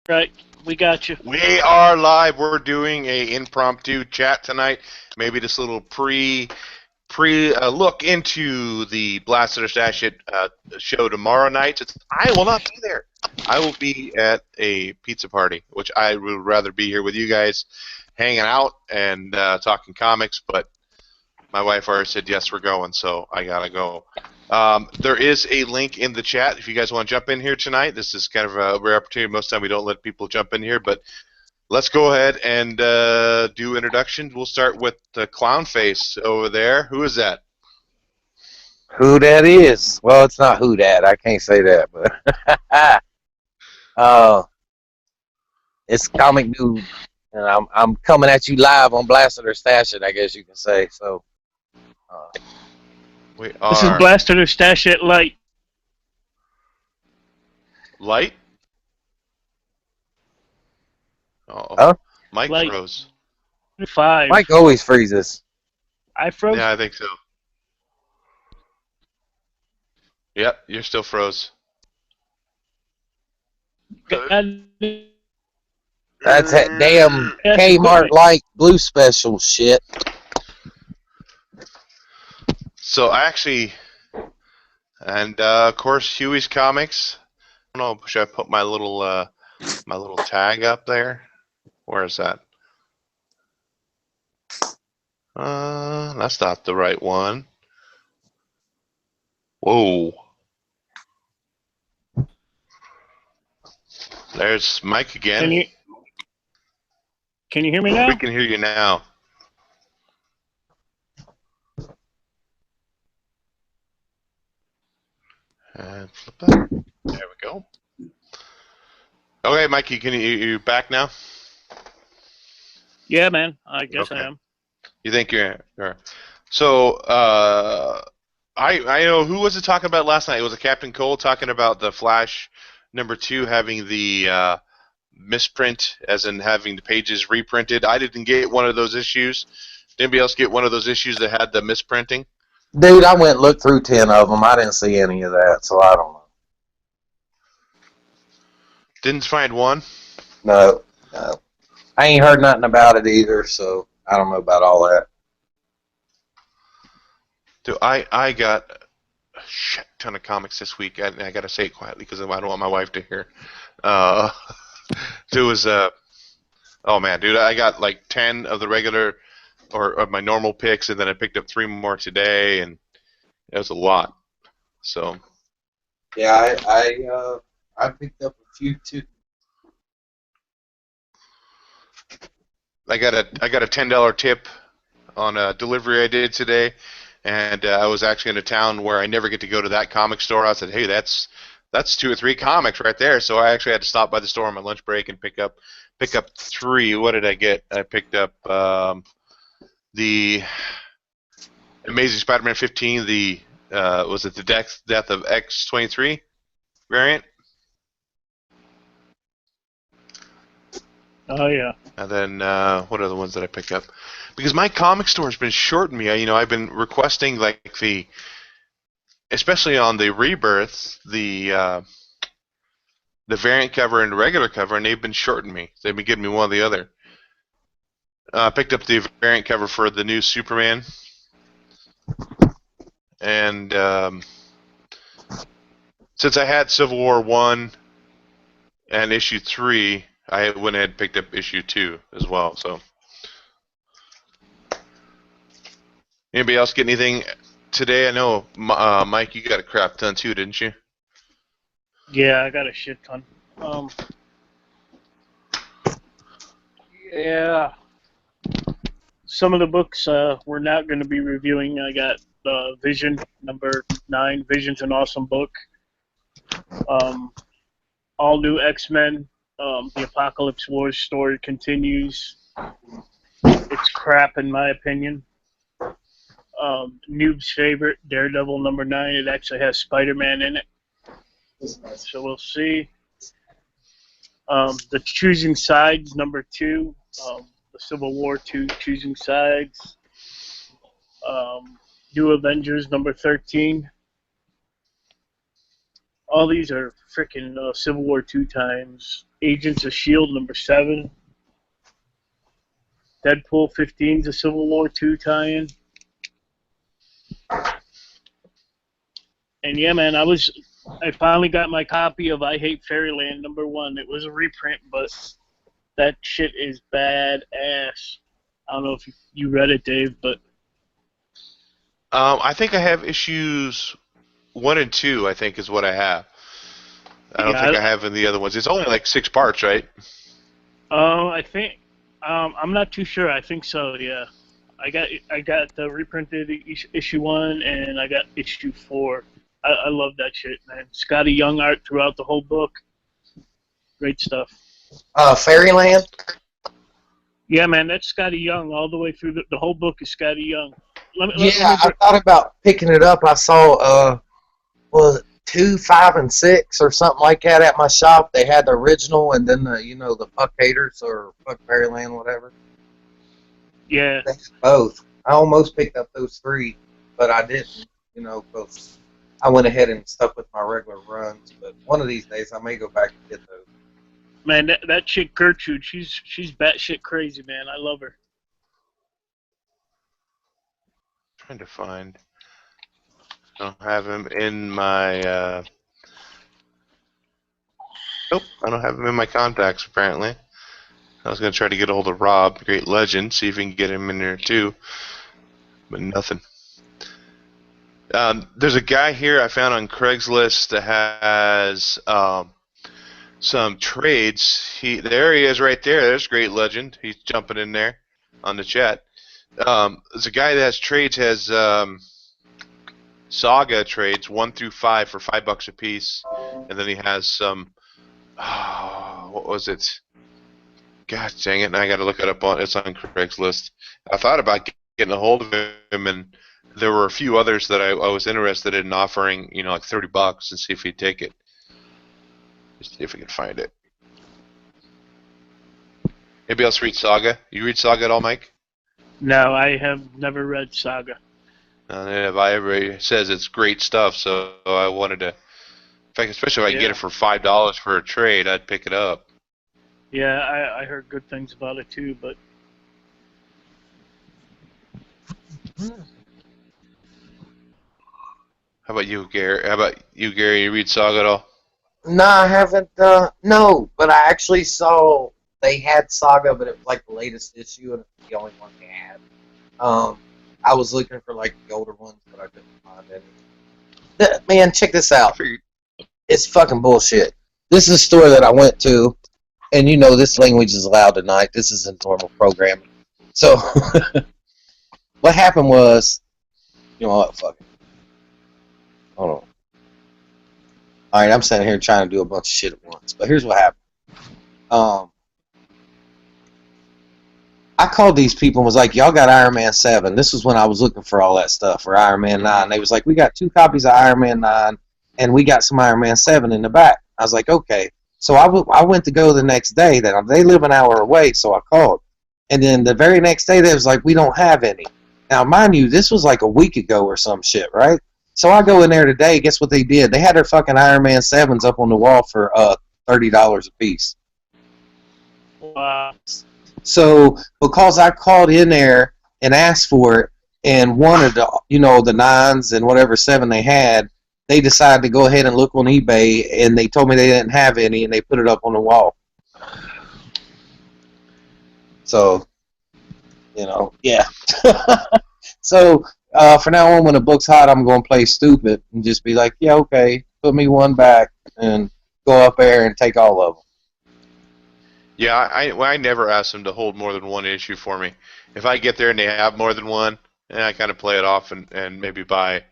Right, we got you. We are live. We're doing a impromptu chat tonight. Maybe this little pre look into the Blasted or Stash It show tomorrow night. I will not be there. I will be at a pizza party, which I would rather be here with you guys, hanging out and talking comics. But my wife already said yes, we're going, so I gotta go. There is a link in the chat if you guys want to jump in here tonight. This is kind of a rare opportunity. Most of the time we don't let people jump in here, but let's go ahead and do introductions. We'll start with the clown face over there. Who is that? Who that is? Well, it's not who that. I can't say that, but uh, it's Comic Dude, and I'm coming at you live on Blasted or Stash It, I guess you can say. So, uh, We This is are Blasted or Stash It Light. Light. Oh, huh? Mike Light froze. 5. Mike always freezes. I froze. Yeah, I think so. Yep, you're still froze. Got That's that damn gas Kmart equipment. like blue special shit. So I actually, and of course Huey's Comics. I don't know. Should I put my little tag up there? Where is that? That's not the right one. Whoa. There's Mike again. Can you hear me We now? can hear you now. And flip that. There we go. Okay, Mikey, you back now? Yeah, man. I guess I Okay. am. You think you're so? I know who was it talking about last night? It was a Captain Cole talking about the Flash #2 having the misprint, as in having the pages reprinted. I didn't get one of those issues. Did anybody else get one of those issues that had the misprinting? Dude, I went and looked through 10 of them. I didn't see any of that, so I don't know. Didn't find one. No, no. I ain't heard nothing about it either, so I don't know about all that. Dude, I got a shit ton of comics this week. I gotta say it quietly because I don't want my wife to hear. Uh, there was oh man, dude, I got like 10 of the regular or of my normal picks, and then I picked up 3 more today, and it was a lot. So Yeah, I picked up a few too. I got a $10 tip on a delivery I did today, and I was actually in a town where I never get to go to that comic store. I said, hey, that's 2 or 3 comics right there. So I actually had to stop by the store on my lunch break and pick up 3. What did I get? I picked up the Amazing Spider-Man 15. The was it the death of X-23 variant? Oh yeah. And then what are the ones that I picked up? Because my comic store has been shorting me. I've been requesting like especially on the Rebirth, the variant cover and the regular cover, and they've been shorting me. They've been giving me one or the other. I picked up the variant cover for the new Superman, and since I had Civil War 1 and issue 3, I went ahead and picked up issue 2 as well. So, anybody else get anything today? I know, Mike, you got a crap ton too, didn't you? Yeah, I got a shit ton. Yeah. Some of the books we're not going to be reviewing. I got Vision #9. Vision's an awesome book. All new X-Men. The Apocalypse Wars story continues. It's crap in my opinion. Noob's favorite, Daredevil #9. It actually has Spider-Man in it. So we'll see. The Choosing Sides #2. The Civil War 2 Choosing Sides. New Avengers #13. All these are freaking Civil War II times. Agents of S.H.I.E.L.D. number 7. Deadpool 15 is a Civil War II tie-in. And yeah, man, I finally got my copy of I Hate Fairyland number 1. It was a reprint, but that shit is badass. I don't know if you read it, Dave, but I think I have issues 1 and 2. I think is what I have. I don't think I have in the other ones. It's only like 6 parts, right? I think I'm not too sure. I think so. Yeah, I got the reprinted issue 1, and I got issue 4. I love that shit, man. Scotty Young art throughout the whole book. Great stuff. Fairyland? Yeah, man, that's Scotty Young all the way through. The whole book is Scotty Young. I thought about picking it up. I saw, was it 2, 5, and 6 or something like that at my shop. They had the original and then the Puck Haters or Puck Fairyland, whatever. Yeah. Both. I almost picked up those 3, but I didn't, because I went ahead and stuck with my regular runs. But one of these days I may go back and get those. Man, that chick Gertrude, she's batshit crazy, man. I love her. Trying to find. I don't have him in my. Nope, I don't have him in my contacts. Apparently, I was gonna try to get a hold of Rob, the Great Legend, see if we can get him in there too, but nothing. There's a guy here I found on Craigslist that has some trades. There he is right there. There's Great Legend. He's jumping in there on the chat. There's a guy that has trades, has Saga trades 1 through 5 for $5 a piece, and then he has some. What was it? God dang it! And I got to look it up it's on Craigslist. I thought about getting a hold of him, and there were a few others that I was interested in offering, like $30 and see if he'd take it. Just see if we can find it. Anybody else read Saga? You read Saga at all, Mike? No, I have never read Saga. It says it's great stuff, so I wanted to. In fact, especially if I can get it for $5 for a trade, I'd pick it up. Yeah, I heard good things about it too, but. How about you, Gary? You read Saga at all? No, I haven't. No, but I actually saw they had Saga, but it was like the latest issue, and it's the only one they had. I was looking for like the older ones, but I couldn't find any. Man, check this out. It's fucking bullshit. This is a store that I went to, and this language is allowed tonight. This isn't normal programming. So, what happened was, what? Fuck it. Hold on. Alright, I'm sitting here trying to do a bunch of shit at once. But here's what happened. I called these people and was like, y'all got Iron Man 7. This was when I was looking for all that stuff for Iron Man 9. They was like, we got 2 copies of Iron Man 9, and we got some Iron Man 7 in the back. I was like, okay. So I went to go the next day. They live an hour away, so I called. And then the very next day, they was like, we don't have any. Now, mind you, this was like a week ago or some shit, right? So I go in there today. Guess what they did? They had their fucking Iron Man 7s up on the wall for $30 a piece. Wow. So because I called in there and asked for it and wanted the the 9s and whatever 7 they had, they decided to go ahead and look on eBay, and they told me they didn't have any, and they put it up on the wall. So, yeah. So. For now on, when the book's hot, I'm going to play stupid and just be like, yeah, okay, put me 1 back and go up there and take all of them. Yeah, I never ask them to hold more than 1 issue for me. If I get there and they have more than 1, then I kind of play it off and maybe buy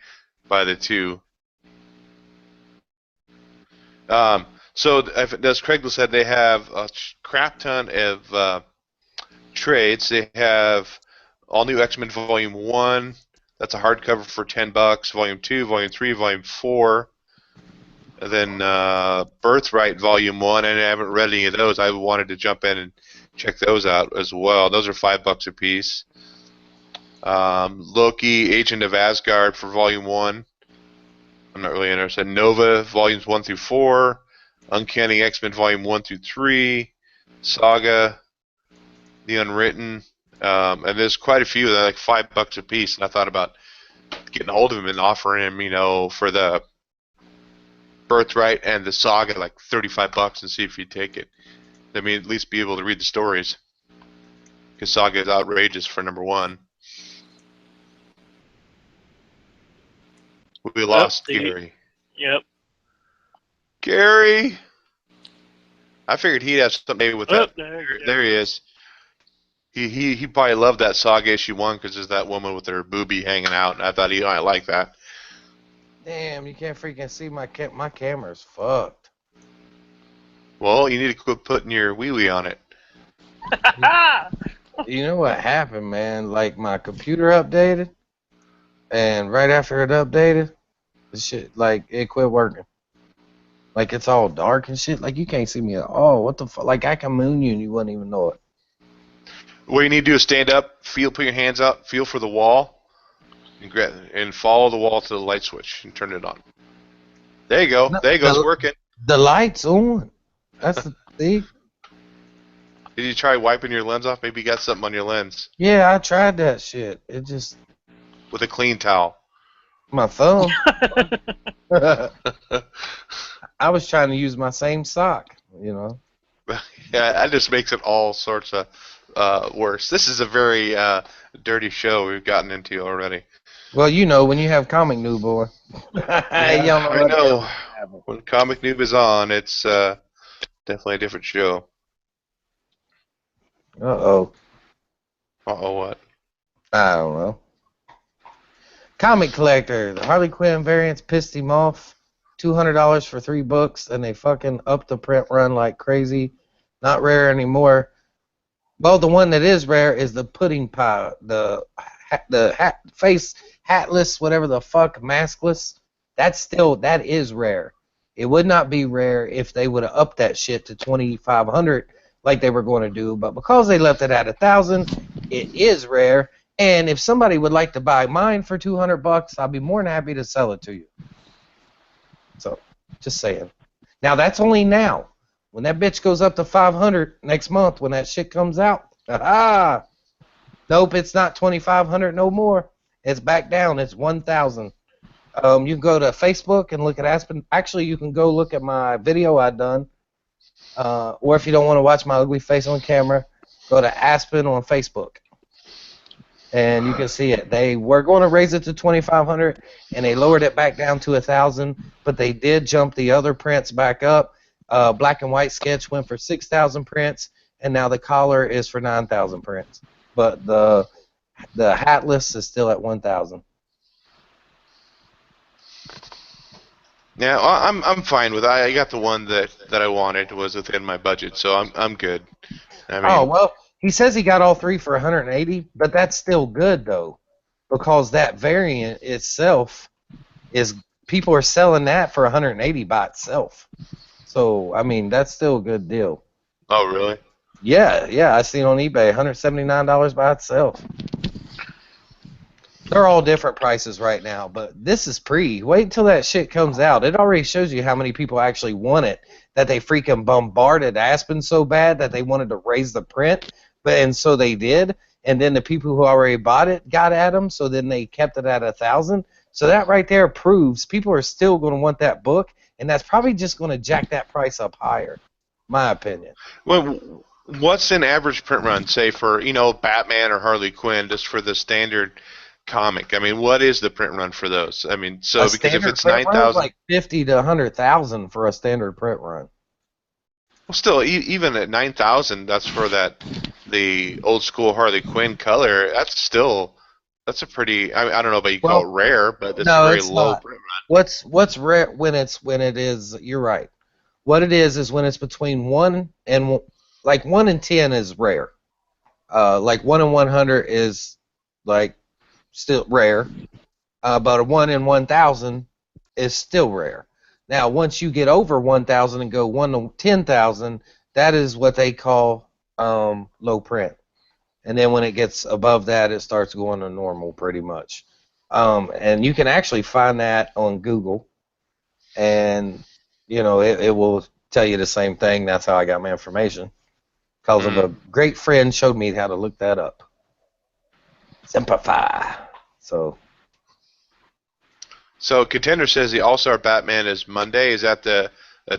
the 2. So as Craigslist said, they have a crap ton of trades. They have all new X-Men Volume 1. That's a hardcover for $10. Volume 2, Volume 3, Volume 4. And then Birthright Volume 1. And I haven't read any of those. I wanted to jump in and check those out as well. Those are $5 a piece. Loki, Agent of Asgard for Volume 1. I'm not really interested. Nova Volumes 1 through 4, Uncanny X-Men Volume 1 through 3, Saga, The Unwritten, and there's quite a few. They're like $5 a piece, and I thought about getting a hold of him and offering him, for the Birthright and the Saga like $35 and see if he'd take it. I mean, at least be able to read the stories. Because Saga is outrageous for number 1. We lost Gary. Yep. Gary! I figured he'd have something maybe with that. There he is. He probably loved that Saga issue 1 because there's that woman with her boobie hanging out, and I thought he might like that. Damn, you can't freaking see my camera's fucked. Well, you need to quit putting your wee-wee on it. You know what happened, man? Like, my computer updated, and right after it updated, the shit, like, it quit working. Like, it's all dark and shit. Like, you can't see me at all. What the fuck? Like, I can moon you and you wouldn't even know it. What you need to do is stand up, put your hands out, feel for the wall, and follow the wall to the light switch and turn it on. There you go. There you go. It's working. The light's on. That's the thing. Did you try wiping your lens off? Maybe you got something on your lens. Yeah, I tried that shit. It just... With a clean towel. My thumb. I was trying to use my same sock, Yeah, that just makes it all sorts of worse. This is a very dirty show we've gotten into already. Well, when you have Comic Noob, boy. I know. When Comic Noob is on, it's definitely a different show. Uh-oh. Uh-oh what? I don't know. Comic Collector. The Harley Quinn variants pissed him off. $200 for 3 books, and they fucking upped the print run like crazy. Not rare anymore. Well, the one that is rare is the pudding pie. The face hatless, whatever the fuck, maskless. That is rare. It would not be rare if they would have upped that shit to 2,500 like they were going to do, but because they left it at 1,000, it is rare. And if somebody would like to buy mine for $200, I'll be more than happy to sell it to you. So, just saying. Now that's only now. When that bitch goes up to 500 next month, when that shit comes out, nope, it's not 2,500 no more. It's back down. It's 1,000. You can go to Facebook and look at Aspen. Actually, you can go look at my video I done. Or if you don't want to watch my ugly face on camera, go to Aspen on Facebook. And you can see it. They were going to raise it to 2,500, and they lowered it back down to 1,000, but they did jump the other prints back up. Black and white sketch went for 6,000 prints, and now the collar is for 9,000 prints. But the hatless is still at 1,000. Yeah, I'm fine with it. I got the one that I wanted, was within my budget, so I'm good. I mean, oh well, he says he got all 3 for 180, but that's still good though, because that variant itself is, people are selling that for 180 by itself. So I mean, that's still a good deal. Oh really? Yeah, I seen on eBay $179 by itself. They're all different prices right now, but this is pre. Wait until that shit comes out. It already shows you how many people actually want it, that they freaking bombarded Aspen so bad that they wanted to raise the print, and so they did, and then the people who already bought it got at them, so then they kept it at 1,000. So that right there proves people are still going to want that book, and that's probably just going to jack that price up higher, my opinion. Well, what's an average print run, say, for, Batman or Harley Quinn, just for the standard comic? I mean, what is the print run for those? I mean, so because if it's 9,000, like 50 to 100,000 for a standard print run. Well, still, even at 9,000, that's for the old school Harley Quinn color. That's a pretty. I don't know about you call it rare, but it's a very low print run. What's rare when it is? You're right. What it is when it's between 1 and 1 and 10 is rare. Like 1 and 100 is like still rare, but a 1 in 1,000 is still rare. Now, once you get over 1,000 and go 1 to 10,000, that is what they call low print. And then when it gets above that, it starts going to normal pretty much. And you can actually find that on Google. and it will tell you the same thing. That's how I got my information, because of a great friend showed me how to look that up. Simplify. So Contender says the All-Star Batman is Monday. Is that the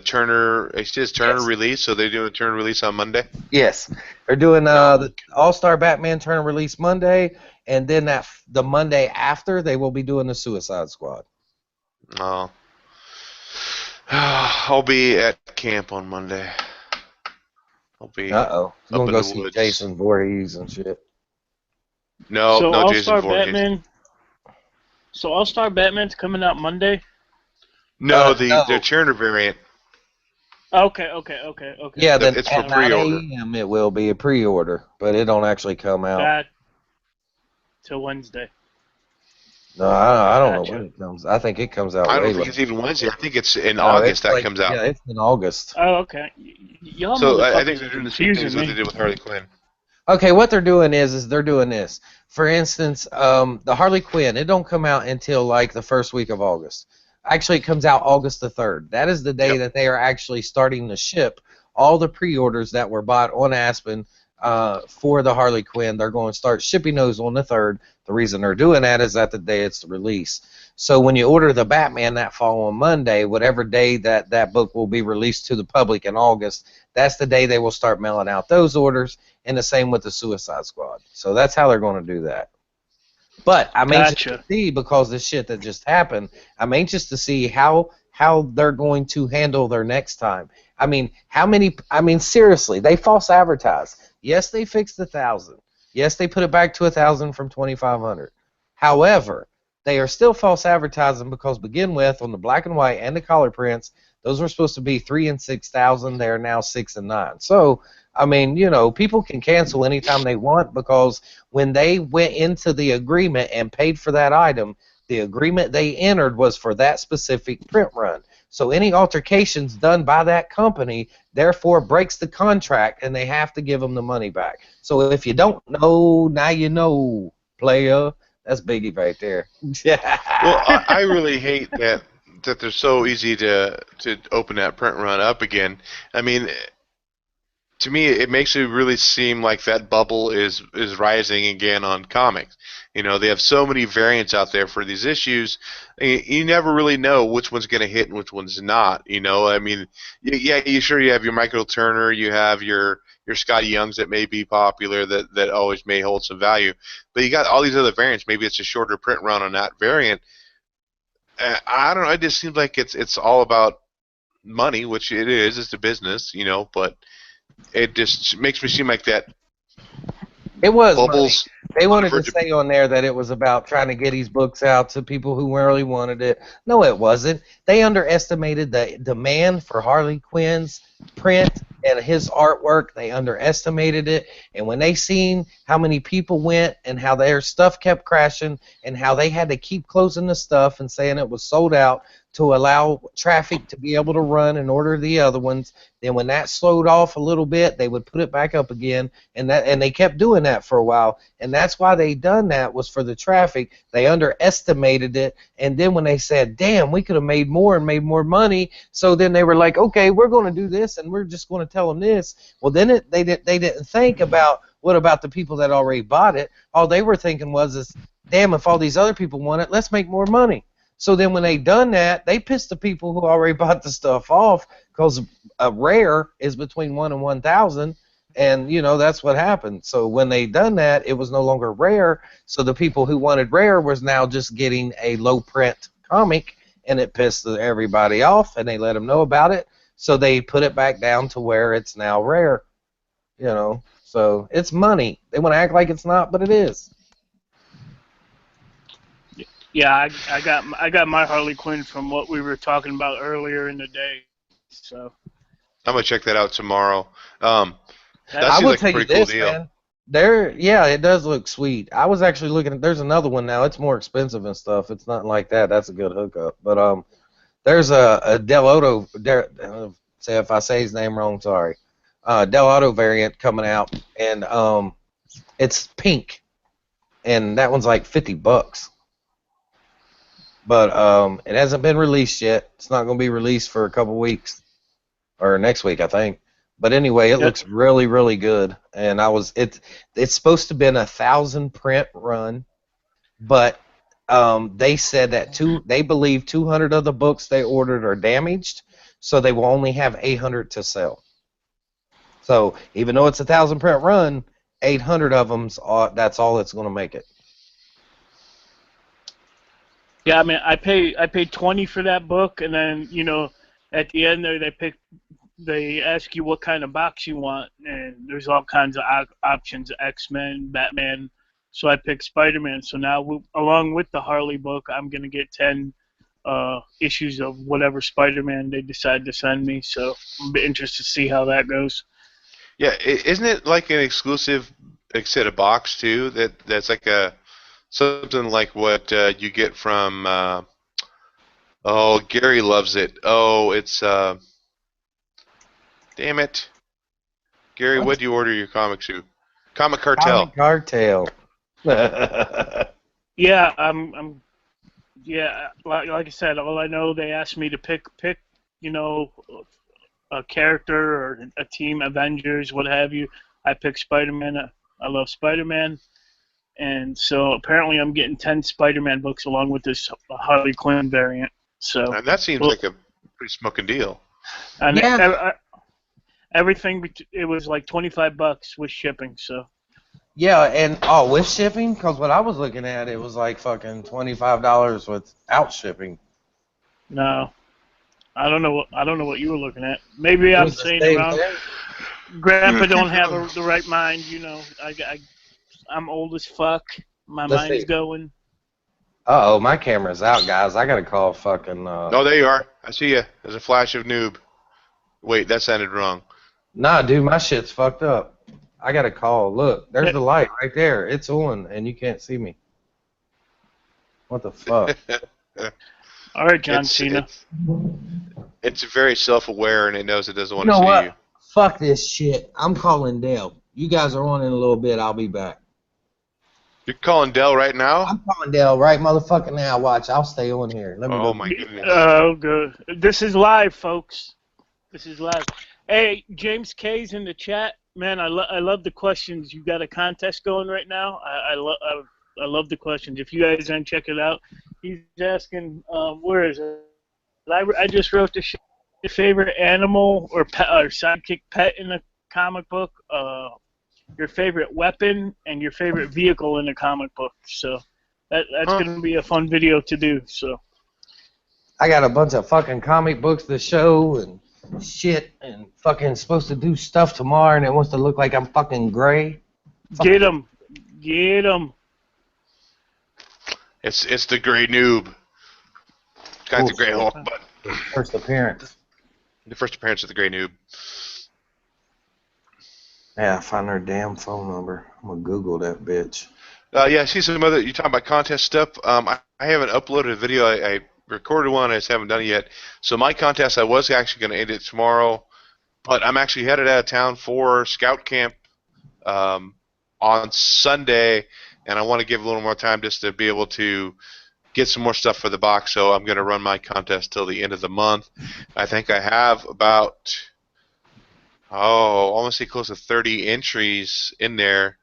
Turner? It says Turner Yes. release, so they're doing a Turner release on Monday. yes, they're doing the All-Star Batman Turner release Monday, and then the Monday after they will be doing the Suicide Squad. Oh. I'll be at camp on Monday. I'll be You're gonna go see woods. Jason Voorhees and shit. No, So no Jason All-Star Voorhees. Batman. So All-Star Batman's coming out Monday. No, the Turner variant. Okay. Yeah, then it's for at 9 pre-order. a.m. it will be a pre-order, but it don't actually come out. That till Wednesday. No, I don't Gotcha. know when it comes. I think it comes out I don't way think it's later. even Wednesday. I think it's in August that comes out. Yeah, it's in August. Oh, okay. Y'all So I motherfuckers think they're doing the same thing as what they did with Harley Quinn. Okay, what they're doing is they're doing this. For instance, the Harley Quinn, it don't come out until like the first week of August. Actually, it comes out August the 3rd. That is the day that they are actually starting to ship all the pre-orders that were bought on Aspen for the Harley Quinn. They're going to start shipping those on the 3rd. The reason they're doing that is that the day it's the release. So when you order the Batman that following Monday, whatever day that book will be released to the public in August, that's the day they will start mailing out those orders, and the same with the Suicide Squad. So that's how they're going to do that. But I'm anxious to see, because the shit that just happened, I'm anxious to see how they're going to handle their next time. I mean, seriously, they false advertise. Yes, they fixed 1,000. Yes, they put it back to 1,000 from 2,500. However, they are still false advertising, because begin with, on the black and white and the color prints, those were supposed to be 3,000 and 6,000. They are now 6,000 and 9,000. So, I mean, people can cancel anytime they want, because when they went into the agreement and paid for that item, the agreement they entered was for that specific print run. So any altercations done by that company, therefore, breaks the contract, and they have to give them the money back. So if you don't know, now you know, player. That's Biggie right there. Well, I really hate that they're so easy to open that print run up again. I mean, to me, it makes it really seem like that bubble is rising again on comics. They have so many variants out there for these issues. You never really know which one's going to hit and which one's not. I mean, yeah, you have your Michael Turner, you have your Scotty Youngs that may be popular, that always may hold some value, but you got all these other variants. Maybe it's a shorter print run on that variant. I don't know. It just seems like it's all about money, which it is. It's a business, but it just makes me seem like that. It was bubbles. Money. They wanted to say on there that it was about trying to get these books out to people who really wanted it. No, it wasn't. They underestimated the demand for Harley Quinn's print and his artwork. They underestimated it. And when they seen how many people went and how their stuff kept crashing and how they had to keep closing the stuff and saying it was sold out to allow traffic to be able to run and order the other ones, then when that slowed off a little bit, they would put it back up again, and they kept doing that for a while. And that's why they done that, was for the traffic. They underestimated it, and then when they said, damn, we could have made more and made more money, so then they were like, okay, we're going to do this, and we're just going to tell them this. Well, then they didn't think about, what about the people that already bought it? All they were thinking was, damn, if all these other people want it, let's make more money. So then when they done that, they pissed the people who already bought the stuff off, because a rare is between 1 and 1,000, and that's what happened. So when they done that, it was no longer rare. So the people who wanted rare was now just getting a low print comic, and it pissed everybody off, and they let them know about it. So they put it back down to where it's now rare. So it's money. They want to act like it's not, but it is. Yeah, I got my Harley Quinn from what we were talking about earlier in the day. So I'm gonna check that out tomorrow. I will tell you this, man. It does look sweet. I was actually looking. There's another one now. It's more expensive and stuff. It's nothing like that. That's a good hookup. But there's a Del Otto. Say if I say his name wrong, sorry. Del Otto variant coming out, and it's pink, and that one's like $50. but it hasn't been released yet. It's not going to be released for a couple weeks or next week, I think. But anyway, it Yep. looks really, really good. And it's supposed to have been 1,000 print run, but they said that they believe 200 of the books they ordered are damaged, so they will only have 800 to sell. So even though it's 1,000 print run, 800 of them, that's all that's going to make it. Yeah, I mean, I paid 20 for that book, and then at the end there they ask you what kind of box you want, and there's all kinds of options: X-Men, Batman. So I picked Spider-Man. So now, along with the Harley book, I'm gonna get 10 issues of whatever Spider-Man they decide to send me. So I'm interested to see how that goes. Yeah, isn't it like an exclusive set of box too? That's like something like what you get from. Oh, Gary loves it. Oh, it's damn it, Gary. What do you order your comics to? Comic Cartel. Comic Cartel. Yeah, yeah, like I said, all I know, they asked me to pick a character or a team, Avengers, what have you. I picked Spider-Man. I love Spider-Man. And so apparently I'm getting 10 Spider-Man books along with this Harley Quinn variant. So And that seems like a pretty smoking deal. and Yeah. everything, it was like $25 with shipping. So Yeah, and with shipping, because what I was looking at, it was like fucking $25 without shipping. no, I don't know what you were looking at. Maybe It I'm was the saying same wrong. thing. Grandpa don't have the right mind. I'm old as fuck. My Let's mind's see. going. Uh-oh, my camera's out, guys. I gotta call fucking. Oh, there you are. I see you. There's a flash of noob. Wait, that sounded wrong. Nah, dude, my shit's fucked up. I gotta call. Look, there's the light right there. It's on, and you can't see me. What the fuck? All right, John Cena. It's very self-aware, and it knows it doesn't want You know to see what? you. Fuck this shit. I'm calling Dale. You guys are on in a little bit. I'll be back. You're calling Dell right now? I'm calling Dale right motherfucking now. Watch, I'll stay on here. Let me Oh go. my goodness. Oh, good. This is live, folks. This is live. Hey, James K's in the chat. Man, I love the questions. You got a contest going right now. I love the questions. If you guys didn't check it out, he's asking, where is it? I just wrote the shit. Your favorite animal or pet or sidekick pet in a comic book, your favorite weapon, and your favorite vehicle in a comic book. So that's going to be a fun video to do. So I got a bunch of fucking comic books to show and shit, and fucking supposed to do stuff tomorrow, and it wants to look like I'm fucking gray. get him. It's the gray noob. Got the gray hole, but First appearance. the first appearance of the gray noob. Yeah, find their damn phone number. I'm gonna Google that bitch. Yeah, I see some other. You talking about contest stuff? I haven't uploaded a video. I recorded one. I just haven't done it yet. So my contest, I was actually going to end it tomorrow, but I'm actually headed out of town for scout camp on Sunday, and I want to give a little more time just to be able to get some more stuff for the box. So I'm going to run my contest till the end of the month. I think I have about I want to say close to 30 entries in there.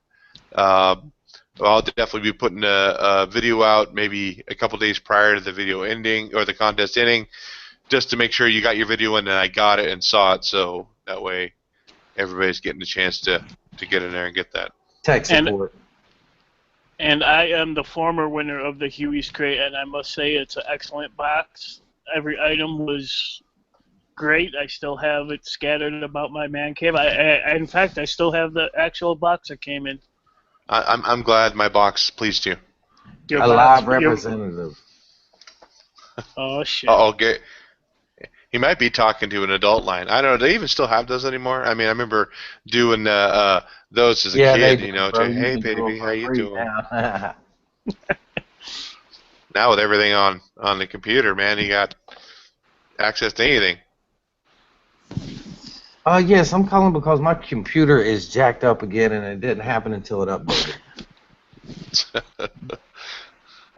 I'll definitely be putting a video out maybe a couple days prior to the video ending or the contest ending, just to make sure you got your video in and I got it and saw it, so that way everybody's getting a chance to get in there and get that. Tech support. And I am the former winner of the Huey's Crate, and I must say it's an excellent box. Every item was great. I still have it scattered about my man cave. In fact, I still have the actual box that came in. I'm glad my box pleased you. A live representative. Oh shit. Uh-oh, he might be talking to an adult line. I don't know. Do they even still have those anymore? I mean, I remember doing those as a kid. They to, bro, hey, you baby, how you doing? Now. Now with everything on the computer, man, you got access to anything. Yes, I'm calling because my computer is jacked up again, and it didn't happen until it updated.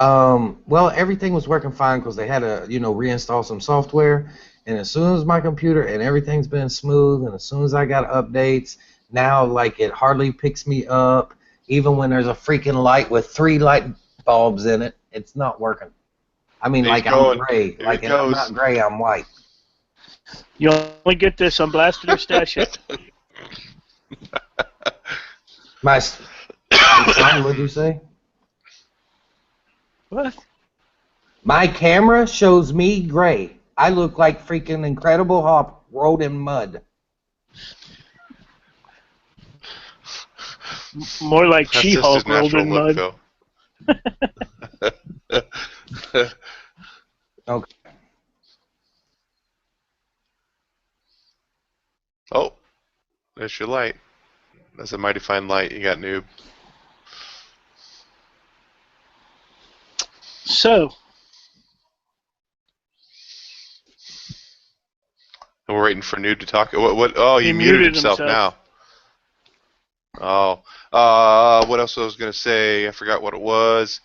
Well, everything was working fine because they had to, reinstall some software. And as soon as my computer and everything's been smooth, and as soon as I got updates, now like it hardly picks me up. Even when there's a freaking light with 3 light bulbs in it, it's not working. I mean, He's like I'm going. gray. Here Like it and I'm goes. not gray. I'm white. You only get this on Blasted or Stash It. Sorry, what'd you say? What? My camera shows me gray. I look like freaking Incredible Hulk rolled in mud. More like That's just his She-Hulk rolled natural in look, mud. Phil. Okay. Oh, there's your light. That's a mighty fine light. You got noob. So, And we're waiting for noob to talk. What? Oh, he muted himself now. Oh, what else I was gonna say? I forgot what it was.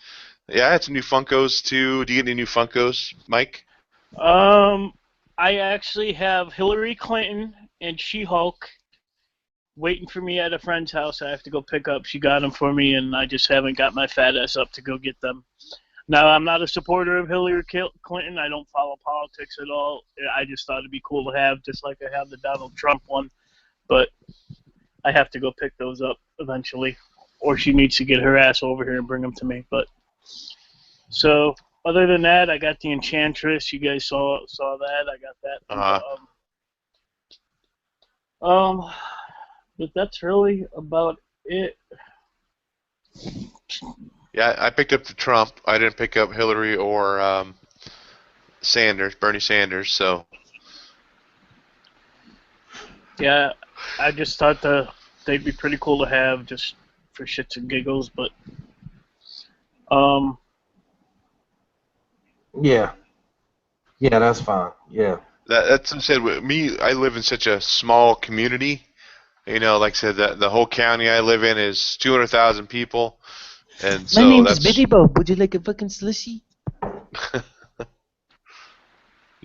Yeah, I had some new Funkos too. Do you get any new Funkos, Mike? I actually have Hillary Clinton and She-Hulk waiting for me at a friend's house. I have to go pick up. She got them for me, and I just haven't got my fat ass up to go get them. Now, I'm not a supporter of Hillary Clinton. I don't follow politics at all. I just thought it'd be cool to have, just like I have the Donald Trump one. But I have to go pick those up eventually, or she needs to get her ass over here and bring them to me. But so, other than that, I got the Enchantress. You guys saw that. I got that. But that's really about it. Yeah, I picked up the Trump. I didn't pick up Hillary or Bernie Sanders. So Yeah, I just thought they'd be pretty cool to have just for shits and giggles. But Yeah, that's fine. Yeah. that's what I said. With me, I live in such a small community. You know, like I said, the whole county I live in is 200,000 people, and so My name that's. is Betty Bob. Would you like a fucking slushy?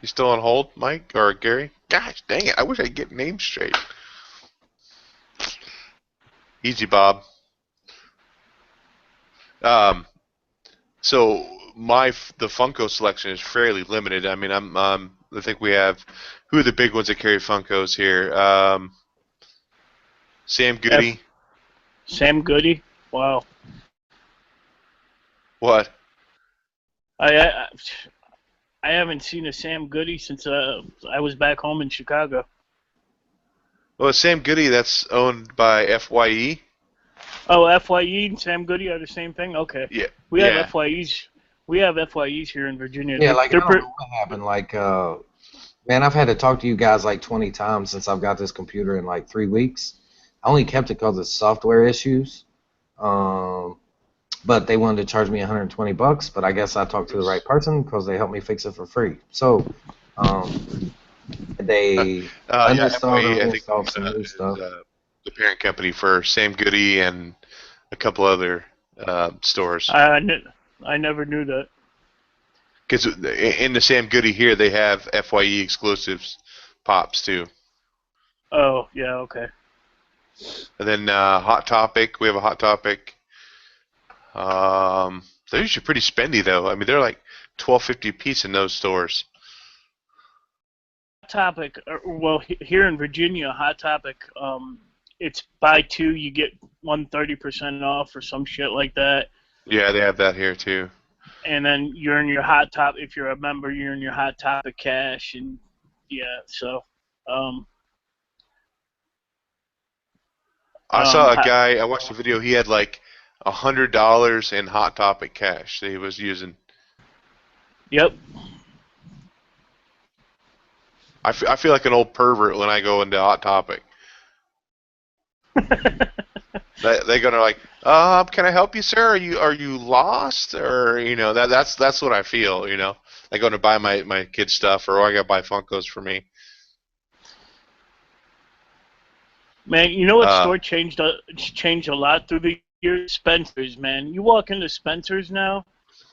You still on hold, Mike or Gary? Gosh, dang it! I wish I could get names straight. Easy, Bob. So the Funko selection is fairly limited. I mean, I think we have who are the big ones that carry Funkos here? Sam Goody. Sam Goody, wow. What? I haven't seen a Sam Goody since I was back home in Chicago. Well, Sam Goody, that's owned by FYE. Oh, FYE and Sam Goody are the same thing? Okay. Yeah. We have FYEs. We have FYEs here in Virginia. Yeah, like I don't know what happened. Like, man, I've had to talk to you guys like 20 times since I've got this computer in like 3 weeks. I only kept it because of software issues. But they wanted to charge me $120. But I guess I talked to the right person because they helped me fix it for free. So, they uninstalled and installed some new stuff. The parent company for Sam Goody and a couple other stores. I never knew that. Because in the Sam Goody here, they have FYE exclusives pops too. Oh, yeah, okay. And then Hot Topic, we have a Hot Topic. They're usually pretty spendy though. I mean, they're like $12.50 a piece in those stores. Hot Topic, well, here in Virginia, Hot Topic, it's buy two, you get 130% off or some shit like that. Yeah, they have that here too. And then you're in your Hot Top. If you're a member, you're in your Hot Topic cash, and yeah. So, I saw a guy. I watched a video. He had like $100 in Hot Topic cash that he was using. Yep. I feel like an old pervert when I go into Hot Topic. They're gonna like, can I help you, sir? Are you lost? Or that's what I feel. Like going to buy my kid stuff, or I gotta buy Funkos for me. Man, you know what store changed a lot through the years? Spencer's, man. You walk into Spencer's now,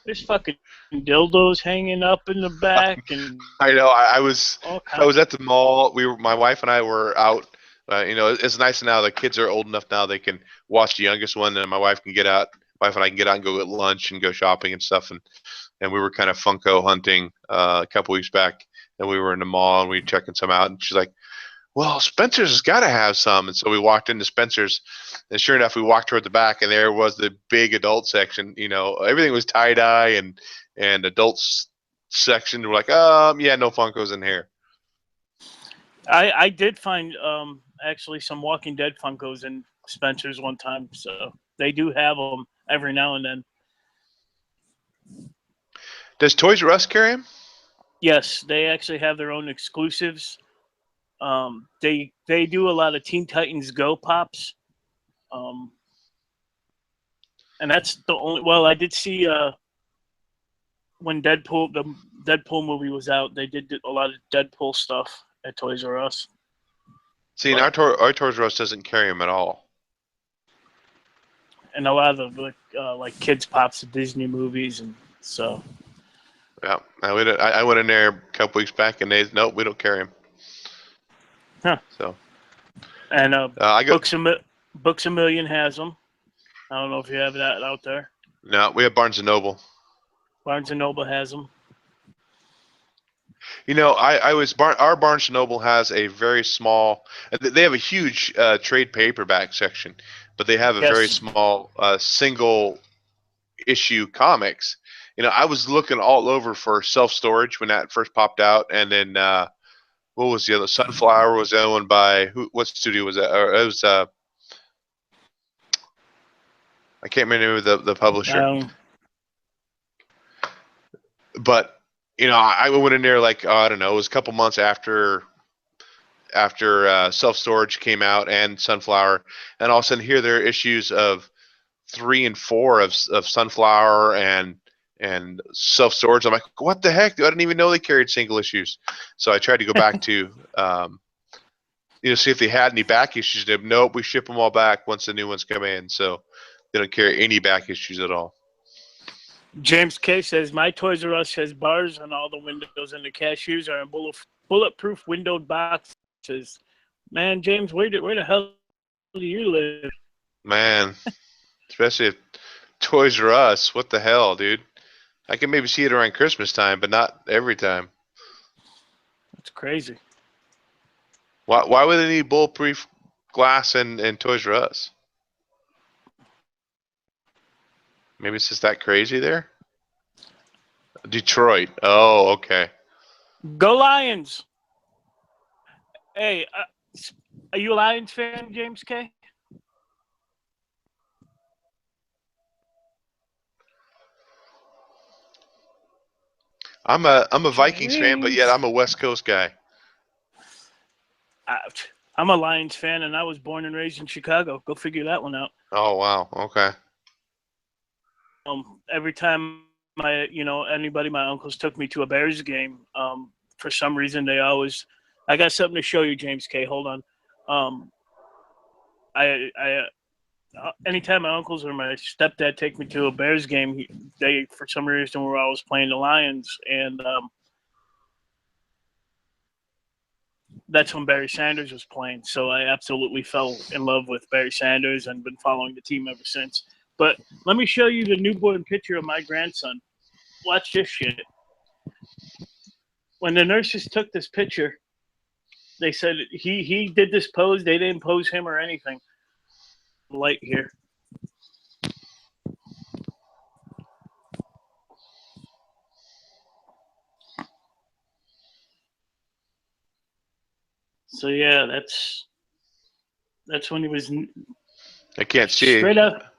There's fucking dildos hanging up in the back and I know. I was all I was kinds. at the mall. My wife and I were out. It's nice now. The kids are old enough now they can watch the youngest one, and my wife can get out. Wife and I can get out and go get lunch and go shopping and stuff. And we were kind of Funko hunting a couple weeks back, and we were in the mall and we were checking some out. And she's like, "Well, Spencer's has got to have some." And so we walked into Spencer's, and sure enough, we walked toward the back, and there was the big adult section. Everything was tie dye and adults section. We're like, yeah, no Funkos in here. I did find actually some Walking Dead Funkos in Spencer's one time, so they do have them every now and then. Does Toys R Us carry them? Yes, they actually have their own exclusives. They do a lot of Teen Titans Go pops, and that's the only. Well, I did see when the Deadpool movie was out, they did a lot of Deadpool stuff at Toys R Us. See, our Toys R Us doesn't carry them at all. And a lot of like kids pops of Disney movies, and so. Yeah, I went in there a couple weeks back, and nope, we don't carry them. Huh. So. And I go. Books a Million has them. I don't know if you have that out there. No, we have Barnes and Noble. Barnes and Noble has them. Our Barnes and Noble has a very small. They have a huge trade paperback section, but they have a very small single issue comics. I was looking all over for self storage when that first popped out, and then what was the other? Sunflower was owned by who? What studio was that? Or it was I can't remember the publisher. But I went in there like I don't know. It was a couple months after self storage came out and Sunflower, and all of a sudden here there are issues of 3 and 4 of Sunflower and self storage. I'm like, what the heck? I didn't even know they carried single issues. So I tried to go back to see if they had any back issues. Nope, we ship them all back once the new ones come in. So they don't carry any back issues at all. James K says, my Toys R Us has bars on all the windows, and the cashiers are in bulletproof windowed boxes. Man, James, where the hell do you live? Man, especially at Toys R Us. What the hell, dude? I can maybe see it around Christmas time, but not every time. That's crazy. Why would they need bulletproof glass in Toys R Us? Maybe it's just that crazy there? Detroit. Oh, okay. Go Lions! Hey, are you a Lions fan, James K? I'm a Vikings fan, but yet I'm a West Coast guy. I'm a Lions fan, and I was born and raised in Chicago. Go figure that one out. Oh wow. Okay. Every time my uncles took me to a Bears game, for some reason they always. I got something to show you, James K. Hold on. Anytime my uncles or my stepdad take me to a Bears game, they for some reason were always playing the Lions, and that's when Barry Sanders was playing. So I absolutely fell in love with Barry Sanders and been following the team ever since. But let me show you the newborn picture of my grandson. Watch this shit. When the nurses took this picture, they said he did this pose. They didn't pose him or anything. Light here. So yeah, that's when he was. I can't see. Straight up.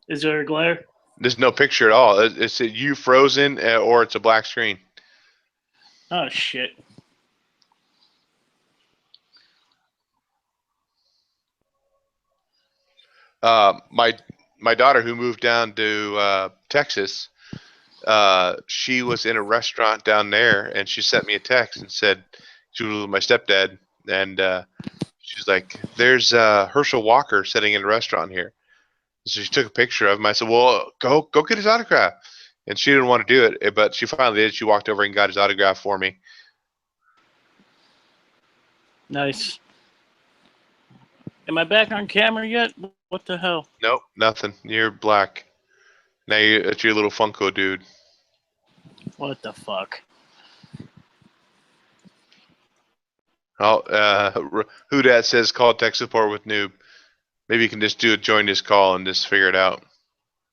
Is there a glare? There's no picture at all. It's you frozen or it's a black screen. Oh shit. My daughter who moved down to Texas, she was in a restaurant down there, and she sent me a text and said she was with my stepdad, and she's like, "There's Herschel Walker sitting in a restaurant here." So she took a picture of him. I said, "Well, go get his autograph." And she didn't want to do it, but she finally did. She walked over and got his autograph for me. Nice. Am I back on camera yet? What the hell? Nope, nothing. You're black. Now it's your little Funko dude. What the fuck? Oh, who dat says call tech support with noob. Maybe you can just join this call and just figure it out.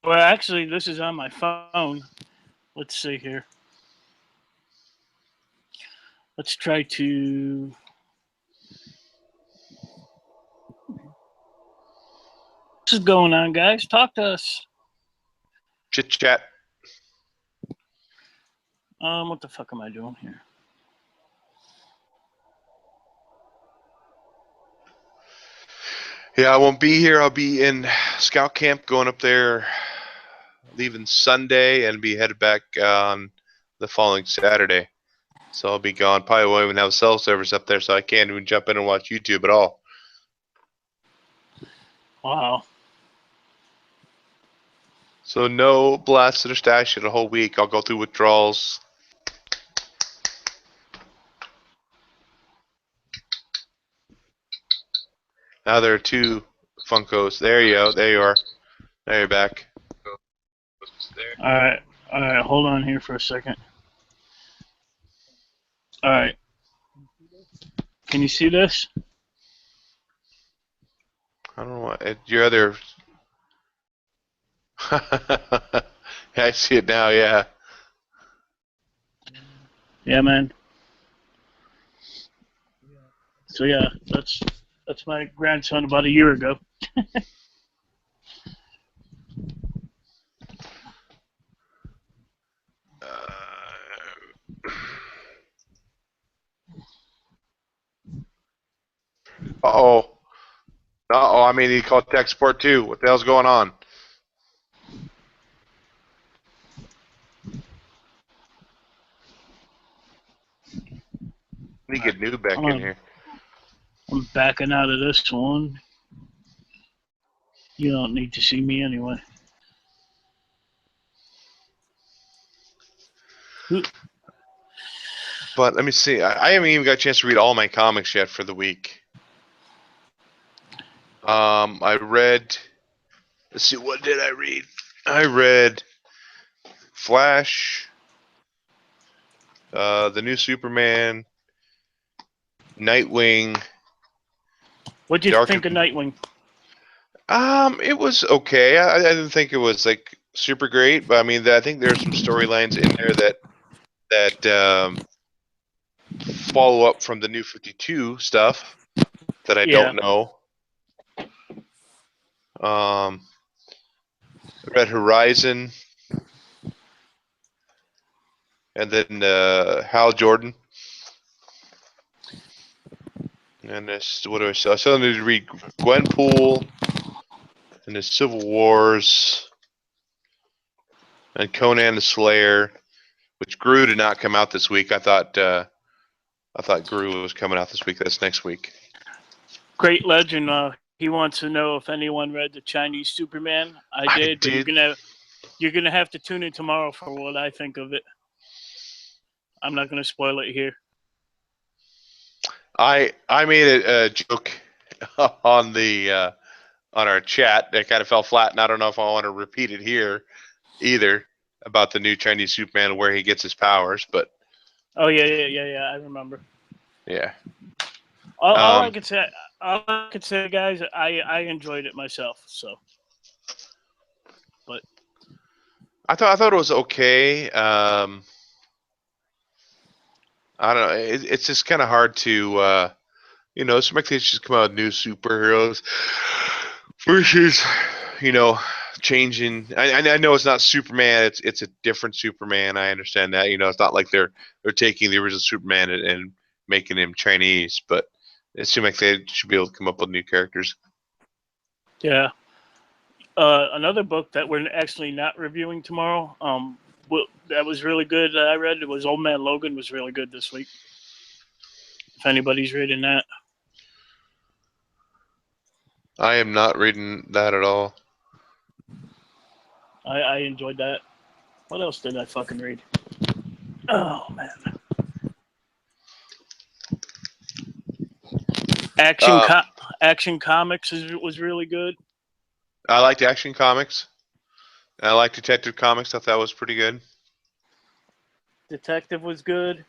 Well, actually, this is on my phone. Let's see here. Let's try to. What's going on, guys? Talk to us. Chit chat. What the fuck am I doing here? Yeah, I won't be here. I'll be in scout camp, going up there, leaving Sunday, and be headed back on the following Saturday. So I'll be gone. Probably won't even have cell service up there, so I can't even jump in and watch YouTube at all. Wow. So no blast to the stash in a whole week. I'll go through withdrawals. Now there are 2 Funkos. There you go. There you are. There you're back. All right. Hold on here for a second. All right. Can you see this? I don't know what your other. I see it now. Yeah. Yeah, man. So yeah, that's my grandson about a year ago. Oh. Uh-oh, I mean, he called tech support too. What the hell's going on? Let me get Noob back in here. I'm backing out of this one. You don't need to see me anyway. But let me see. I haven't even got a chance to read all my comics yet for the week. I read. Let's see. What did I read? I read Flash, the new Superman, Nightwing. What do you think of Nightwing? It was okay. I didn't think it was like super great, but I mean, I think there's some storylines in there that follow up from the New 52 stuff that I don't know. Red Horizon, and then Hal Jordan. And this, what do I say? I still need to read Gwenpool, and the Civil Wars, and Conan the Slayer, which Gru did not come out this week. I thought Gru was coming out this week. That's next week. Great Legend. He wants to know if anyone read the Chinese Superman. I did. But you're gonna have to tune in tomorrow for what I think of it. I'm not gonna spoil it here. I made a joke on the on our chat that kind of fell flat, and I don't know if I want to repeat it here either about the new Chinese Superman where he gets his powers, but. Oh yeah, I remember. Yeah. All I could say, guys, I enjoyed it myself. So, but I thought it was okay. I don't know. It's just kind of hard to, some like they just come out with new superheroes versus, changing. I know it's not Superman. It's a different Superman. I understand that. It's not like they're taking the original Superman and making him Chinese, but it seems like they should be able to come up with new characters. Yeah. Another book that we're actually not reviewing tomorrow. That was really good. I read it was Old Man Logan was really good this week. If anybody's reading that, I am not reading that at all. I enjoyed that. What else did I fucking read? Oh man, Action Um, co- Action Comics was really good. I liked Action Comics. I liked Detective Comics. Thought that was pretty good. Detective was good.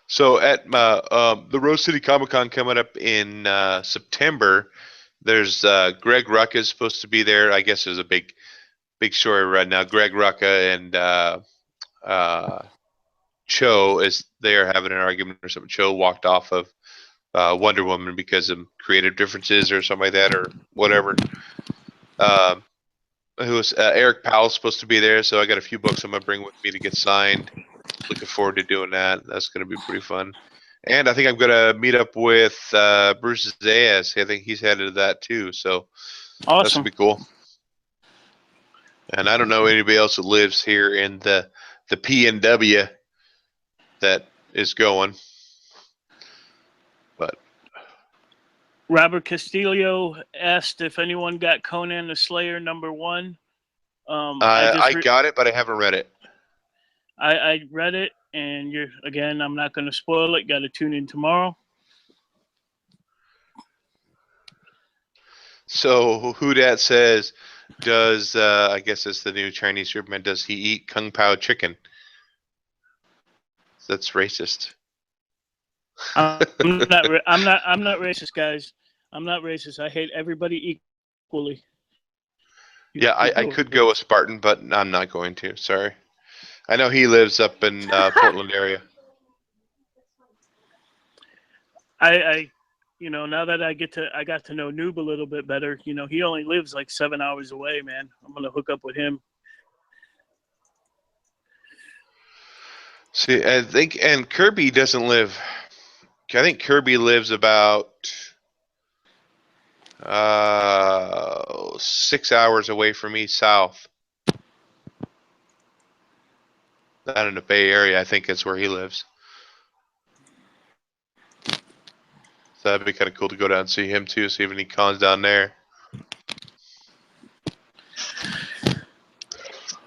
So at the Rose City Comic Con coming up in September, there's Greg Rucka is supposed to be there. I guess there's a big story right now. Greg Rucka and Cho is there having an argument or something. Cho walked off of Wonder Woman because of creative differences or something like that or whatever. Who was Eric Powell's supposed to be there, so I got a few books I'm gonna bring with me to get signed. Looking forward to doing that. That's gonna be pretty fun. And I think I'm gonna meet up with Bruce Zayas. I think he's headed to that too, so that's Awesome. gonna be cool. And I don't know anybody else that lives here in the PNW that is going, but Robert Castillo asked if anyone got Conan the Slayer #1. I got it, but I haven't read it. I read it, and I'm not going to spoil it. Got to tune in tomorrow. So who dat says, does I guess it's the new Chinese Superman? Does he eat Kung Pao chicken? That's racist. I'm not racist, guys. I'm not racist. I hate everybody equally. Yeah, I could go with Spartan, but I'm not going to. Sorry. I know he lives up in Portland area. Now that I got to know Noob a little bit better. He only lives like 7 hours away, man. I'm gonna hook up with him. See, I think, and Kirby doesn't live. I think Kirby lives about 6 hours away from me south. Not in the Bay Area. I think that's where he lives. So that'd be kind of cool to go down and see him too. See if any cons down there.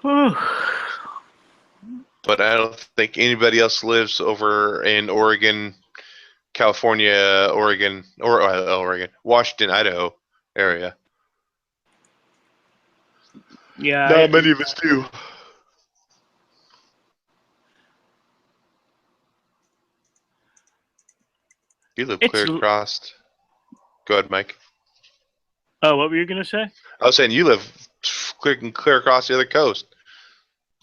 But I don't think anybody else lives over in Oregon, California, Oregon, Washington, Idaho area. Yeah. Not many of us do. You live clear across. Go ahead, Mike. Oh, what were you gonna say? I was saying you live clear across the other coast.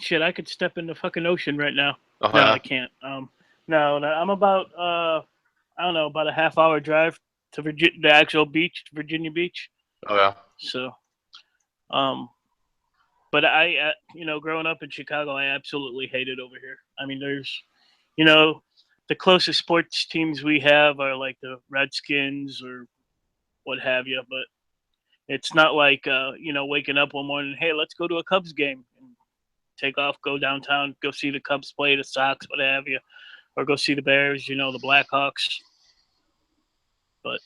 Shit, I could step in the fucking ocean right now. Uh-huh. No, I can't. No, I'm about about a half-hour drive to the actual beach, Virginia Beach. Oh yeah. So, but I, growing up in Chicago, I absolutely hate it over here. I mean, there's, the closest sports teams we have are like the Redskins or what have you, but it's not like, waking up one morning, hey, let's go to a Cubs game and take off, go downtown, go see the Cubs play, the Sox, what have you, or go see the Bears, the Blackhawks. But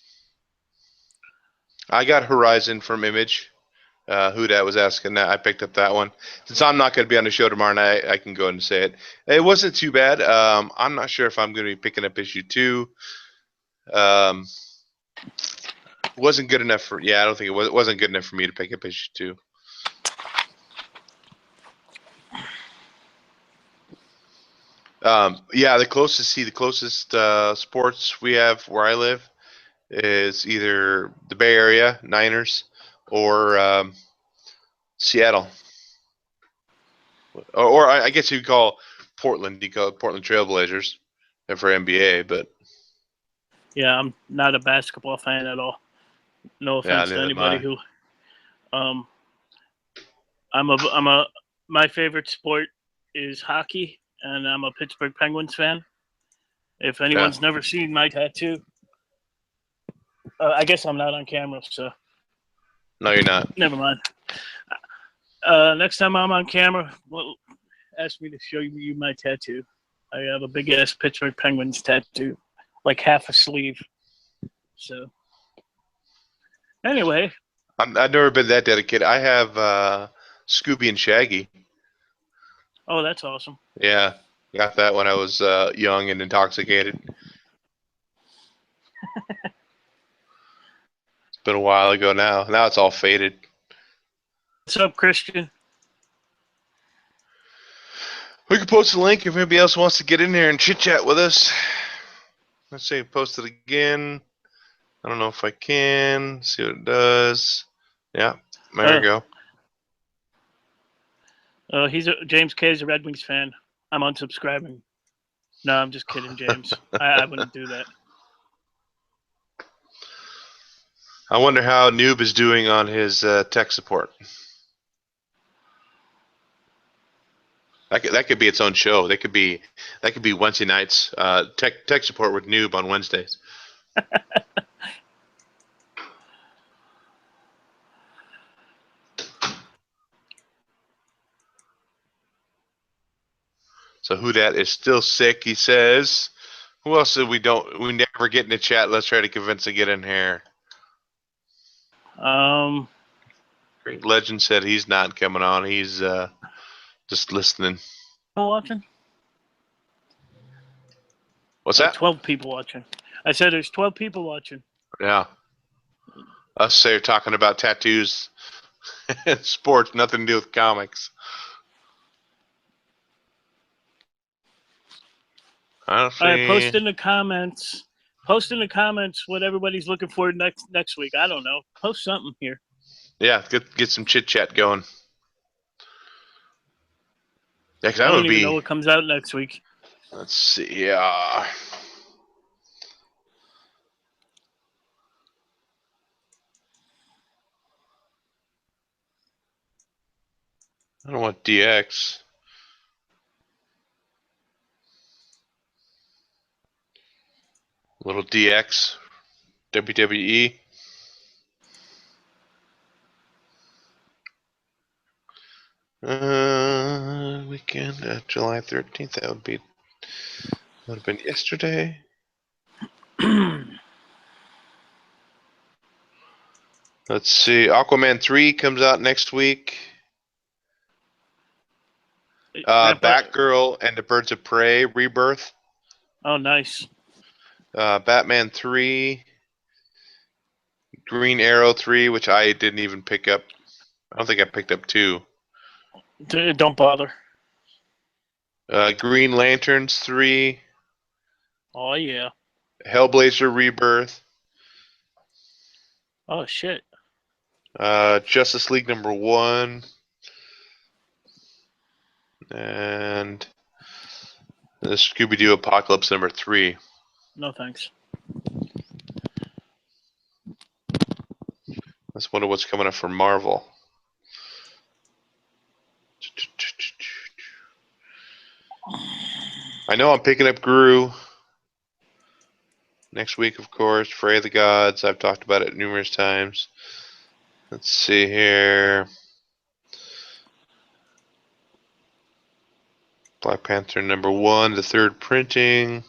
I got Horizon from Image. Who that was asking that. I picked up that one. Since I'm not going to be on the show tomorrow night, I can go ahead and say it. It wasn't too bad. I'm not sure if I'm going to be picking up issue 2. Wasn't good enough for. Yeah, I don't think it wasn't good enough for me to pick up issue 2. Yeah, the closest sports we have where I live is either the Bay Area Niners or Seattle, or I guess you'd call Portland. You call it Portland Trailblazers, and for NBA, but yeah, I'm not a basketball fan at all. No offense to anybody who. My favorite sport is hockey, and I'm a Pittsburgh Penguins fan. If anyone's never seen my tattoo, I guess I'm not on camera, so. No, you're not. Never mind. Next time I'm on camera, ask me to show you my tattoo. I have a big ass Pittsburgh Penguins tattoo, like half a sleeve. So. Anyway, I've never been that dedicated. I have Scooby and Shaggy. oh, that's awesome. Yeah, got that when I was young and intoxicated. It's been a while ago now. Now it's all faded. What's up, Christian? We can post a link if anybody else wants to get in there and chit chat with us. Let's see, post it again. I don't know if I can. See what it does. Yeah, there we go. James K is a Red Wings fan. I'm unsubscribing. No, I'm just kidding, James. I wouldn't do that. I wonder how Noob is doing on his tech support. That could be its own show. That could be Wednesday nights. Tech support with Noob on Wednesdays. So who dat is still sick, he says. Who else did we never get in the chat? Let's try to convince to get in here. Great Legend said he's not coming on. He's just listening. Watching? What's that? 12 people watching. I said there's 12 people watching. Yeah. Us there talking about tattoos and sports, nothing to do with comics. Honestly, All right, post in the comments. Post in the comments what everybody's looking for next week. I don't know. Post something here. Yeah, get some chit chat going. Yeah, I don't even know what comes out next week. Let's see. Yeah. I don't want DX. Little DX. WWE. Weekend July 13th. That would have been yesterday. Let's see. Aquaman 3 comes out next week. Batgirl and the Birds of Prey Rebirth. Oh, nice. Batman 3. Green Arrow 3, which I didn't even pick up. I don't think I picked up 2. Don't bother. Green Lanterns 3. Oh, yeah. Hellblazer Rebirth. Oh, shit. Justice League number 1. And the Scooby-Doo Apocalypse number 3. No, thanks. Let's wonder what's coming up for Marvel. I know I'm picking up Gru next week, of course. Fray of the Gods. I've talked about it numerous times. Let's see here. Black Panther number 1, the 3rd printing.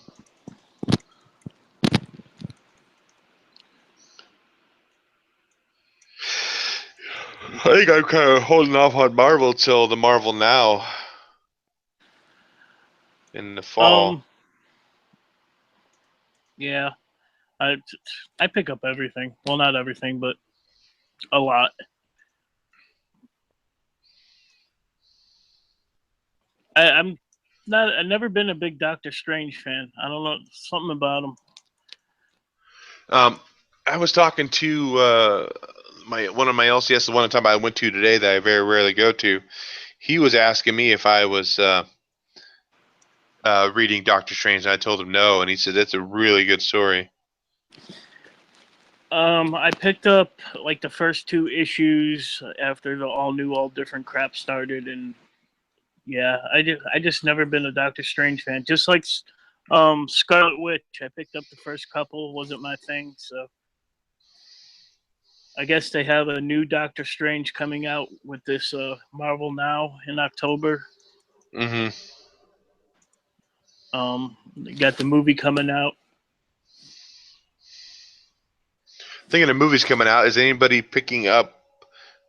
I think I'm kind of holding off on Marvel till the Marvel Now in the fall. Yeah. I pick up everything. Well, not everything, but a lot. I've never been a big Doctor Strange fan. I don't know, something about him. I was talking to one of my LCS, the one time I went to today that I very rarely go to. He was asking me if I was reading Doctor Strange, and I told him no, and he said that's a really good story. I picked up like the first 2 issues after the all different crap started, and yeah, I just never been a Doctor Strange fan. Just like Scarlet Witch, I picked up the first couple, wasn't my thing, so I guess they have a new Doctor Strange coming out with this Marvel Now in October. Mm-hmm. They got the movie coming out. Thinking of movies coming out. Is anybody picking up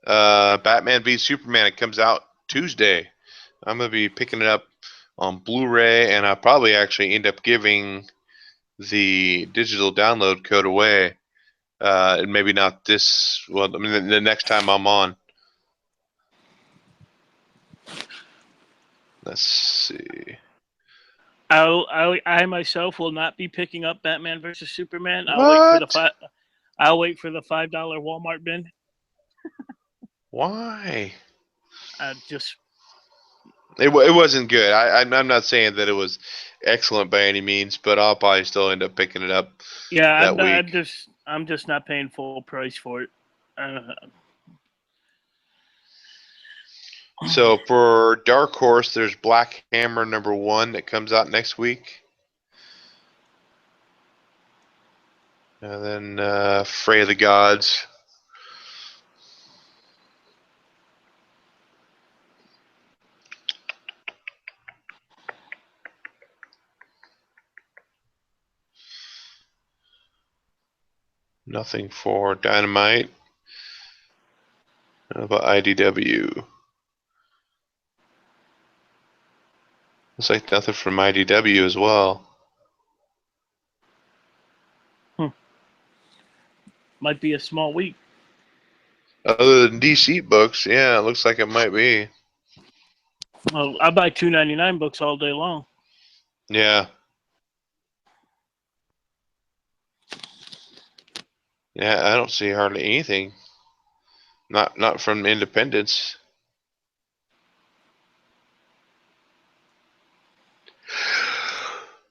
Batman v Superman? It comes out Tuesday. I'm gonna be picking it up on Blu-ray, and I'll probably actually end up giving the digital download code away. And maybe not this. Well, I mean, the next time I'm on. Let's see. I myself will not be picking up Batman versus Superman. What? I'll wait for the $5 Walmart bin. Why? Just It wasn't good. I'm not saying that it was excellent by any means, but I'll probably still end up picking it up yeah, that week. I'm just not paying full price for it. So for Dark Horse, there's Black Hammer #1 that comes out next week. And then Fray of the Gods. Nothing for Dynamite. How about IDW? Looks like nothing from IDW as well. Might be a small week. Other than DC books, yeah, it looks like it might be. Well, I buy $2.99 books all day long. Yeah. Yeah, I don't see hardly anything. Not from independents.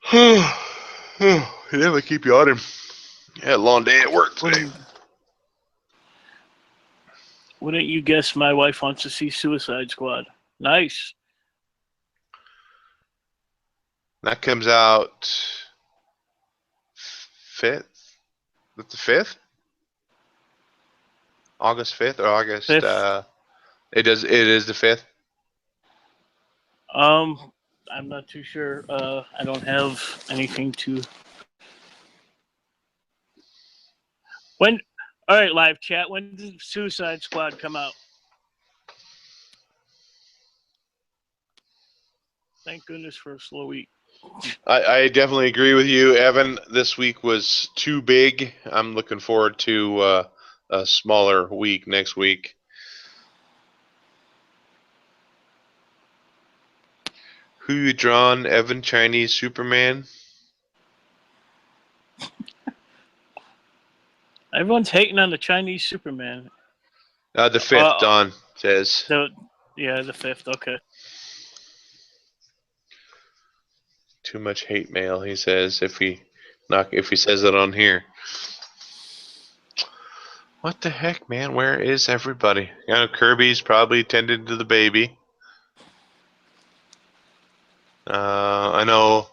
Never keep you on him. Had a long day at work today. Wouldn't you guess my wife wants to see Suicide Squad? Nice. That comes out 5th. That's the 5th? August 5th or August 5th. It is the 5th. I'm not too sure. I don't have anything to. When? All right, live chat. When did Suicide Squad come out? Thank goodness for a slow week. I definitely agree with you, Evan. This week was too big. I'm looking forward to a smaller week next week. Who you drawn? Evan Chinese Superman? Everyone's hating on the Chinese Superman. The 5th, Don says. The 5th. Okay. Too much hate mail, he says, if he says it on here. What the heck, man? Where is everybody? I know Kirby's probably tending to the baby. I know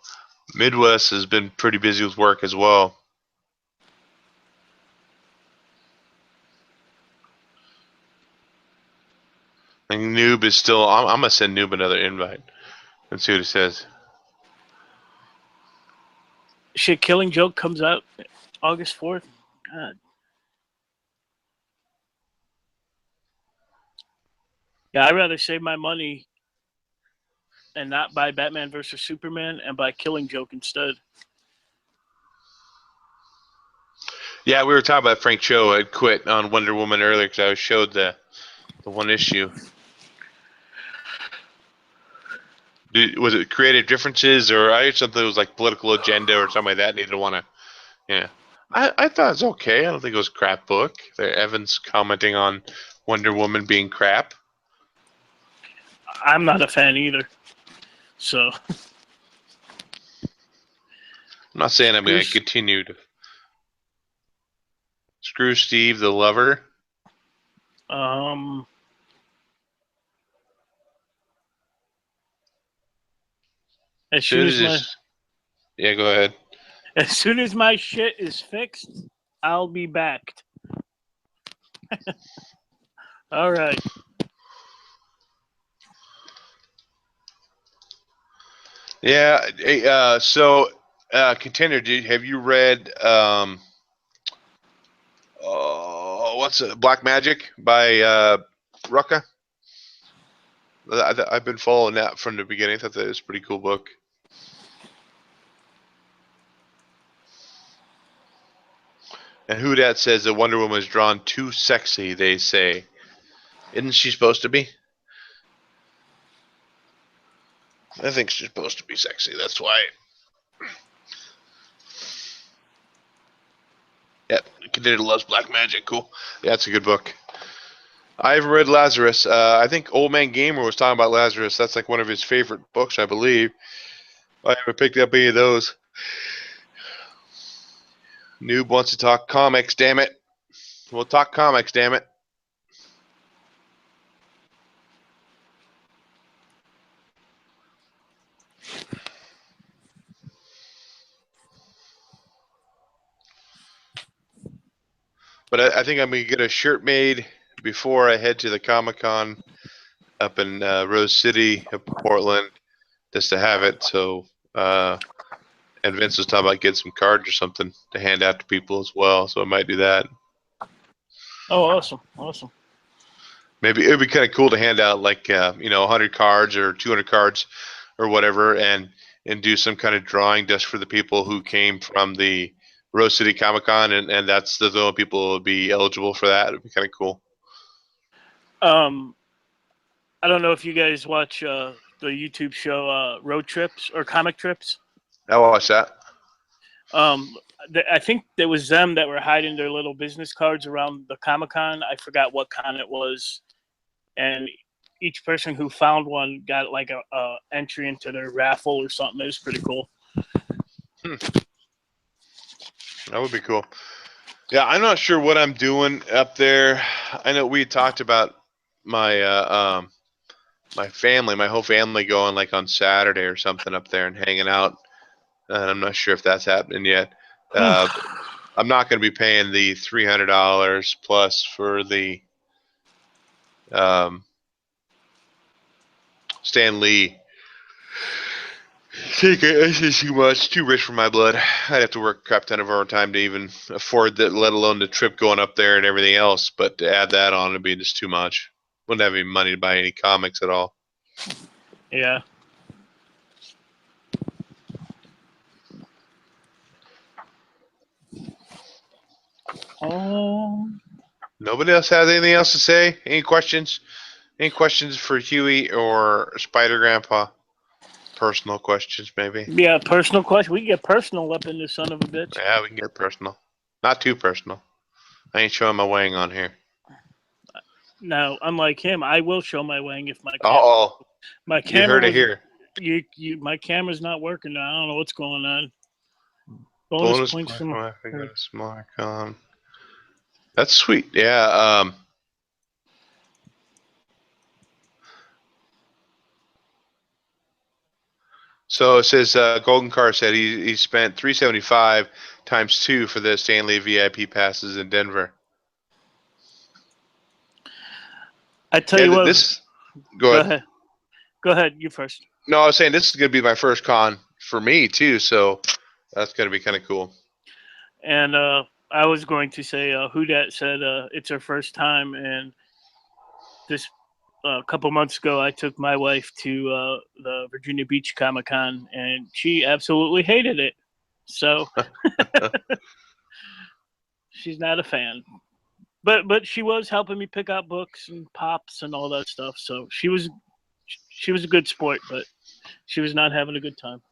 Midwest has been pretty busy with work as well. And Noob is still. I'm gonna send Noob another invite and see what he says. Shit, Killing Joke comes out August 4th. God. Yeah, I'd rather save my money and not buy Batman versus Superman and buy Killing Joke instead. Yeah, we were talking about Frank Cho had quit on Wonder Woman earlier because I showed the one issue. Was it creative differences, or I heard something that was like political agenda or something like that? Needed to want to, yeah. I thought it was okay. I don't think it was a crap book. Evan's commenting on Wonder Woman being crap. I'm not a fan either. So I'm not saying I'm going to continue to screw Steve the lover. As soon as yeah, go ahead. As soon as my shit is fixed, I'll be backed. All right. Yeah. So, Contender, have you read what's it? Black Magic by Rucka. I've been following that from the beginning. I thought that was a pretty cool book. And Who Dat says that Wonder Woman is drawn too sexy, they say. Isn't she supposed to be? I think she's supposed to be sexy. That's why. Yep, Considered loves Black Magic. Cool. Yeah, that's a good book. I haven't read Lazarus. I think Old Man Gamer was talking about Lazarus. That's like one of his favorite books, I believe. I haven't picked up any of those. Noob wants to talk comics, damn it. We'll talk comics, damn it. But I think I'm going to get a shirt made before I head to the Comic-Con up in Rose City, Portland, just to have it. So, and Vince was talking about getting some cards or something to hand out to people as well. So I might do that. Oh, awesome. Awesome. Maybe it would be kind of cool to hand out like 100 cards or 200 cards or whatever, and do some kind of drawing just for the people who came from the Rose City Comic Con, and that's the only people who will be eligible for that. It'd be kind of cool. I don't know if you guys watch the YouTube show Road Trips or Comic Trips. I watched that. I think it was them that were hiding their little business cards around the Comic-Con. I forgot what con it was. And each person who found one got like a entry into their raffle or something. It was pretty cool. That would be cool. Yeah, I'm not sure what I'm doing up there. I know we talked about my my whole family going like on Saturday or something up there and hanging out. And I'm not sure if that's happening yet. I'm not going to be paying the $300 plus for the Stan Lee ticket. It's too much, too rich for my blood. I'd have to work a crap ton of overtime to even afford that, let alone the trip going up there and everything else. But to add that on would be just too much. Wouldn't have any money to buy any comics at all. Yeah. Nobody else has anything else to say? Any questions? Any questions for Huey or Spider Grandpa? Personal questions, maybe? Yeah, personal question. We can get personal up in this son of a bitch. Yeah, we can get personal. Not too personal. I ain't showing my wang on here. Now, unlike him, I will show my wang if my camera, camera you heard it here. My camera's not working now. I don't know what's going on. Bonus points from I got a smart con. That's sweet. Yeah. So it says Golden Car said he spent $375 times 2 for the Stanley VIP passes in Denver. I tell you what. Go ahead. Go ahead. You first. No, I was saying this is going to be my first con for me too, so that's going to be kind of cool. And I was going to say, Who Dat said it's her first time, and this a couple months ago, I took my wife to the Virginia Beach Comic Con, and she absolutely hated it. So she's not a fan. But she was helping me pick out books and pops and all that stuff. So she was a good sport, but she was not having a good time.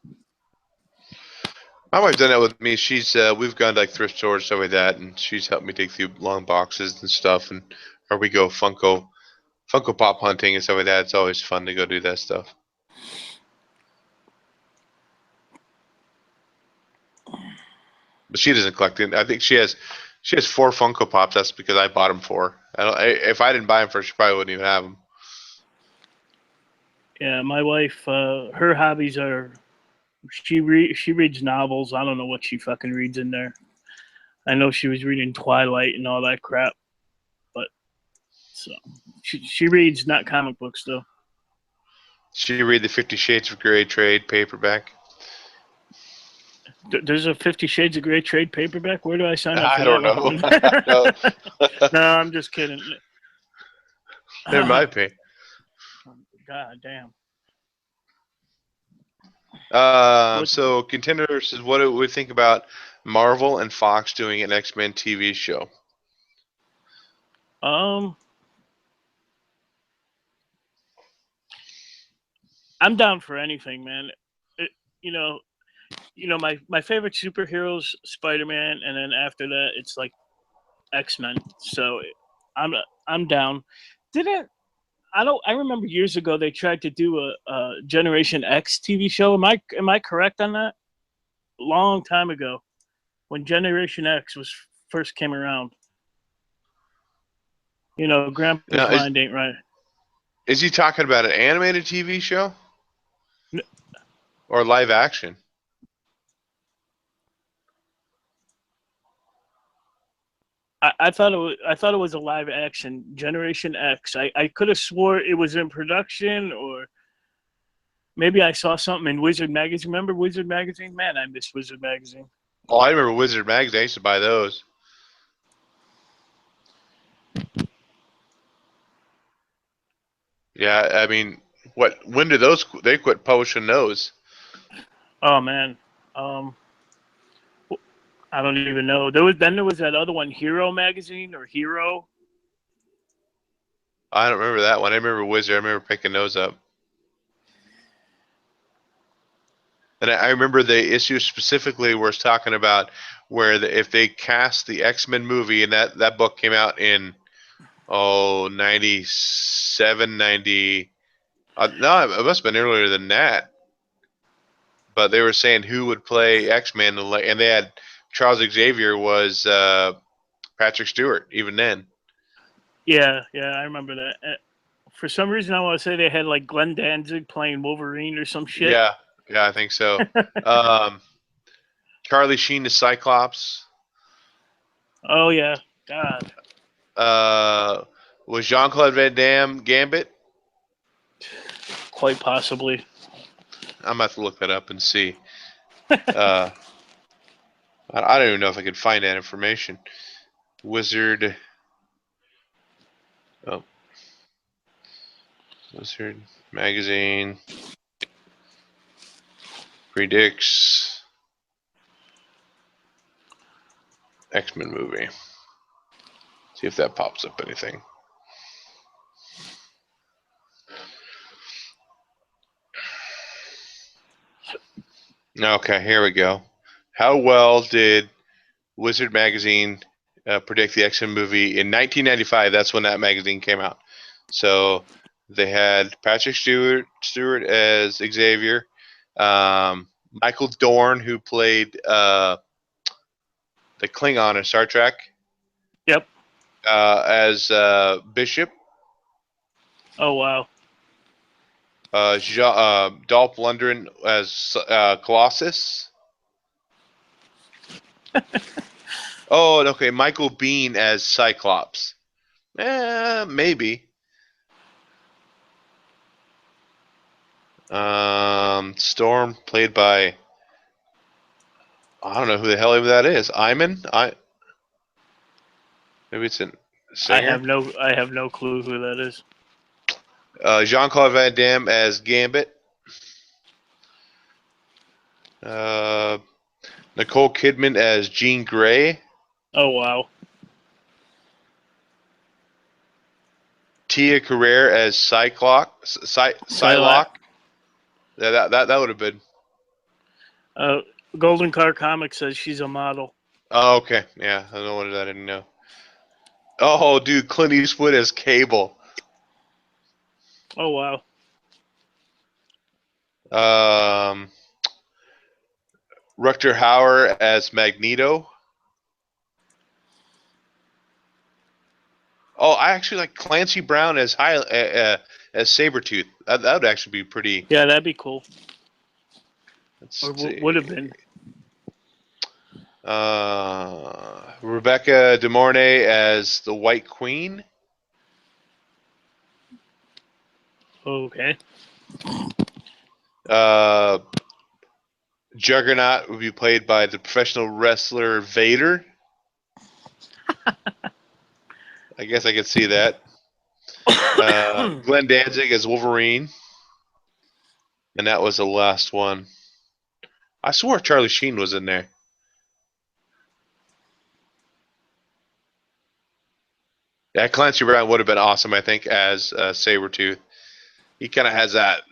My wife's done that with me. She's we've gone to like thrift stores, stuff like that, and she's helped me dig through long boxes and stuff, or we go Funko Pop hunting and stuff like that. It's always fun to go do that stuff. But she doesn't collect it. I think she has 4 Funko Pops. That's because I bought them for her. If I didn't buy them for her, she probably wouldn't even have them. Yeah, my wife, her hobbies are she reads novels. I don't know what she fucking reads in there. I know she was reading Twilight and all that crap, but so she reads, not comic books though. She read the 50 Shades of Grey trade paperback. There's a 50 Shades of Grey trade paperback. Where do I sign up for I don't know. that one? No. No, I'm just kidding. There might be. God damn. So contenders is what do we think about Marvel and Fox doing an X-Men TV show? I'm down for anything, man. You know, my favorite superheroes, Spider-Man, and then after that, it's like X-Men. So I'm down. Didn't I remember years ago they tried to do a Generation X TV show. Am I correct on that? Long time ago, when Generation X was first came around. Grandpa's Now, mind ain't right. is he talking about an animated TV show or live action? I thought it was a live action Generation X. I could have swore it was in production, or maybe I saw something in Wizard Magazine. Remember Wizard Magazine? Man, I miss Wizard Magazine. Oh, I remember Wizard Magazine. I used to buy those. Yeah, I mean, when did they quit publishing those? Oh man, I don't even know. There was that other one, Hero Magazine or Hero. I don't remember that one. I remember Wizard. I remember picking those up. And I remember the issue specifically where it's talking about where if they cast the X-Men movie, and that book came out in 97, 90. No, it must have been earlier than that. But they were saying who would play X-Men, and they had Charles Xavier was Patrick Stewart even then. Yeah, I remember that. For some reason, I want to say they had like Glenn Danzig playing Wolverine or some shit. Yeah, I think so. Charlie Sheen is Cyclops. Oh yeah, God. Was Jean-Claude Van Damme Gambit? Quite possibly. I'm about to look that up and see. I don't even know if I could find that information. Wizard Magazine predicts X-Men movie. See if that pops up anything. Okay, here we go. How well did Wizard Magazine predict the X-Men movie in 1995? That's when that magazine came out. So they had Patrick Stewart as Xavier, Michael Dorn, who played the Klingon in Star Trek. Yep. As Bishop. Oh wow. Dolph Lundgren as Colossus. Oh, okay. Michael Biehn as Cyclops. Maybe. Storm, played by, I don't know who the hell that is. Iman? Maybe it's a singer. I have no clue who that is. Jean-Claude Van Damme as Gambit. Nicole Kidman as Jean Grey. Oh wow. Tia Carrere as Psylocke. That would have been. Golden Car Comics says she's a model. Oh, okay. Yeah, I don't know what I didn't know. Oh, dude, Clint Eastwood as Cable. Oh wow. Rutger Hauer as Magneto. Oh, I actually like Clancy Brown as Sabretooth. That would actually be pretty. Yeah, that'd be cool. Or would have been. Rebecca De Mornay as the White Queen. Okay. Juggernaut would be played by the professional wrestler Vader. I guess I could see that. Glenn Danzig as Wolverine. And that was the last one. I swore Charlie Sheen was in there. Yeah, Clancy Brown would have been awesome, I think, as Sabretooth. He kind of has that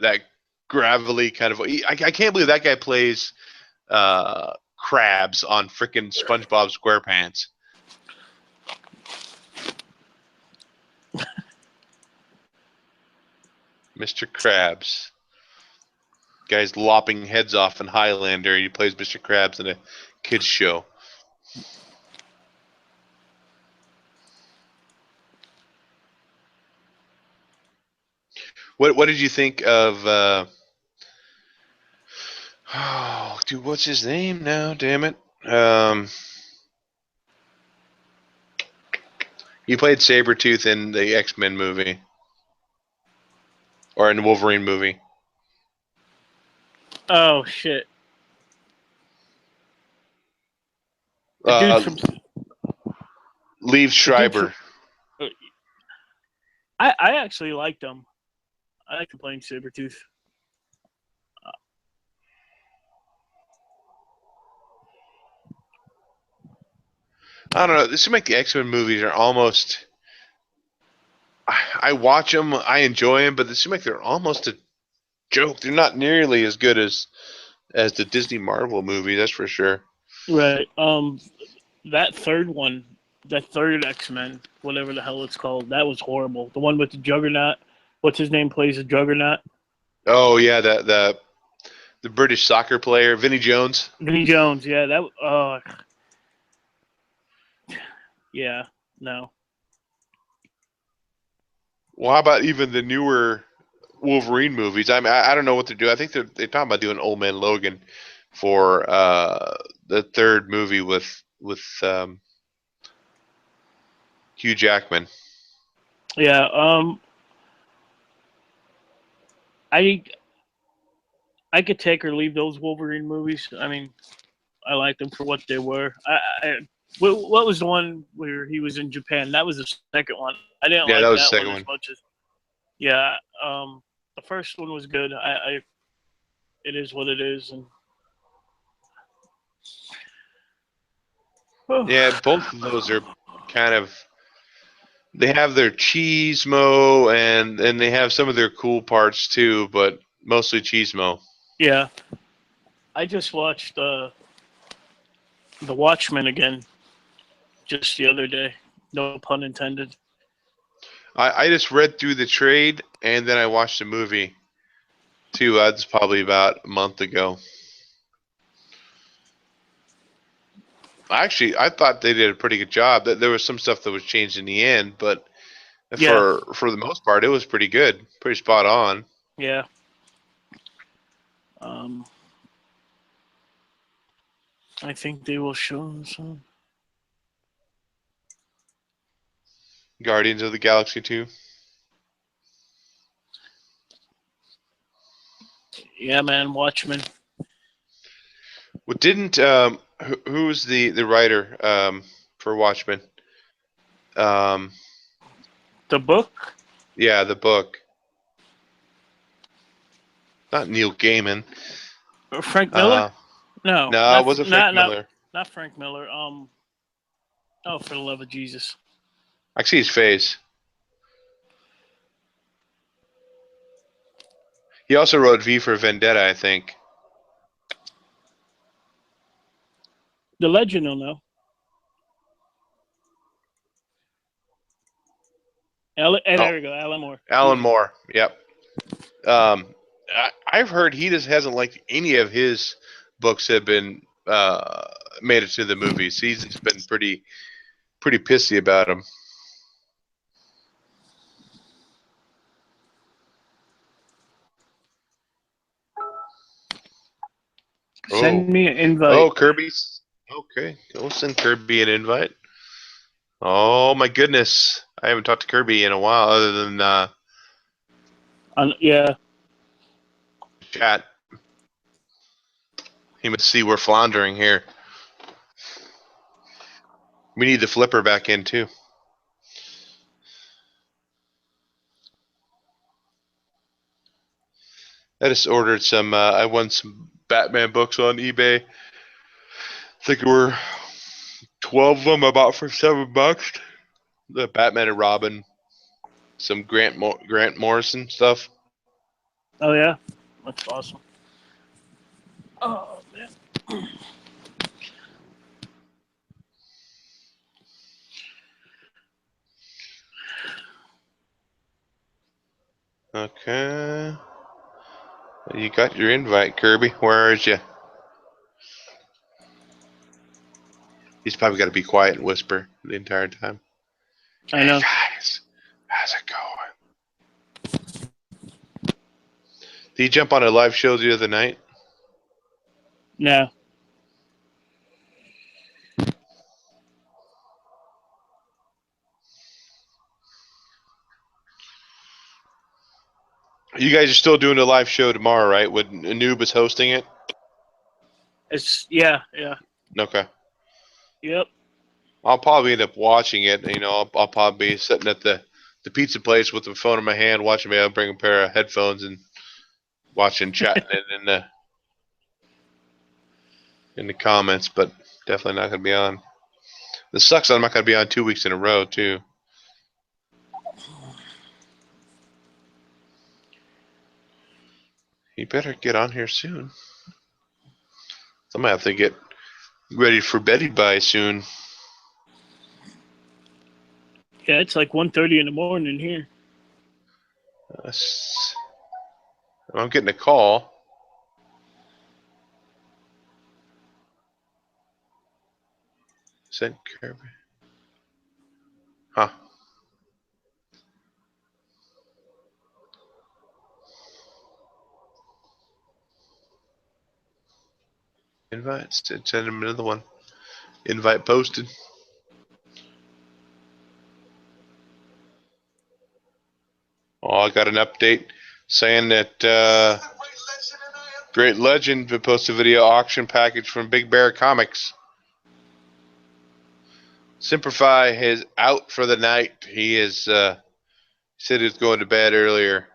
gravelly kind of... I can't believe that guy plays Krabs on frickin' SpongeBob SquarePants. Mr. Krabs. Guy's lopping heads off in Highlander. He plays Mr. Krabs in a kids show. What did you think of? Oh, dude, what's his name now? Damn it! He played Sabretooth in the X-Men movie, or in the Wolverine movie. Oh shit! The dude from Liev Schreiber. I actually liked him. I like playing Sabretooth. I don't know. This seems like the X-Men movies are almost. I watch them, I enjoy them, but they seem like they're almost a joke. They're not nearly as good as the Disney Marvel movie. That's for sure. Right. That third one, that third X-Men, whatever the hell it's called, that was horrible. The one with the Juggernaut. What's his name plays the Juggernaut? Oh yeah, the British soccer player, Vinnie Jones. Vinnie Jones. Yeah, that. Yeah. No. Well, how about even the newer Wolverine movies? I mean, I don't know what to do. I think they're talking about doing Old Man Logan for the third movie with Hugh Jackman. Yeah. I could take or leave those Wolverine movies. I mean, I liked them for what they were. What was the one where he was in Japan? That was the second one. I didn't like That was that the second one as much as. Yeah. The first one was good. It is what it is, and. Yeah, both of those are kind of. They have their cheese-mo and they have some of their cool parts too, but mostly cheese-mo. Yeah. I just watched The Watchmen again just the other day. No pun intended. I just read through the trade and then I watched the movie too. That's probably about a month ago. Actually, I thought they did a pretty good job. There was some stuff that was changed in the end, but Yeah. for the most part, it was pretty good, pretty spot on. Yeah. I think they will show some. Guardians of the Galaxy 2. Yeah, man, Watchmen. Well, didn't who's the writer for Watchmen? The book? Yeah, the book. Not Neil Gaiman. Frank Miller? No. No, it wasn't Frank Miller. Not Frank Miller. Oh, for the love of Jesus. I see his face. He also wrote V for Vendetta, I think. The Legend will know. There we go, Alan Moore. Alan Moore, yep. I've heard he just hasn't liked any of his books have been made it to the movies. He's been pretty pissy about them. Send me an invite. Oh, Kirby's. Okay, we'll send Kirby an invite. Oh my goodness, I haven't talked to Kirby in a while, other than Yeah. chat. He must see we're floundering here. We need the flipper back in too. I just ordered some. I won some Batman books on eBay. I think there were 12 of them I bought for $7. The Batman and Robin, some Grant Morrison stuff. Oh yeah, that's awesome. Oh man. Okay. You got your invite, Kirby. Where is you? He's probably got to be quiet and whisper the entire time. I know. Hey guys, how's it going? Did you jump on a live show the other night? No. You guys are still doing a live show tomorrow, right? With Anubis hosting it? It's yeah. Okay. Yep. I'll probably end up watching it. You know, I'll probably be sitting at the pizza place with the phone in my hand, watching me. I'll bring a pair of headphones and watching, chatting it in the comments, but definitely not going to be on. This sucks. I'm not going to be on 2 weeks in a row, too. You better get on here soon. I might have to get ready for Betty by soon. Yeah, it's like 1:30 in the morning here. I'm getting a call. Sent Kirby. Huh. Invite. Send him another one. Invite posted. Oh, I got an update saying that Great Legend will post a video auction package from Big Bear Comics. Simplify is out for the night. He is said he was going to bed earlier.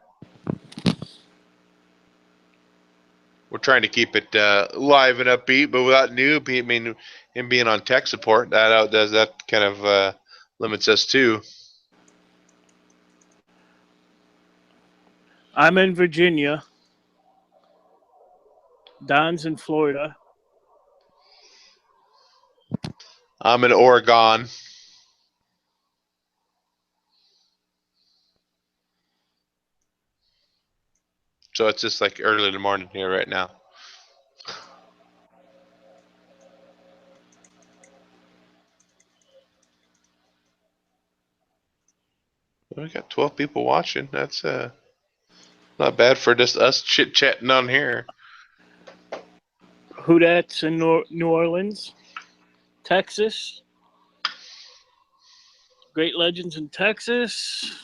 We're trying to keep it live and upbeat, but without Noob, I mean, him being on tech support, that kind of limits us too. I'm in Virginia. Don's in Florida. I'm in Oregon. So it's just like early in the morning here right now. We got 12 people watching. That's not bad for just us chit-chatting on here. Who that's in New Orleans, Texas. Great Legends in Texas.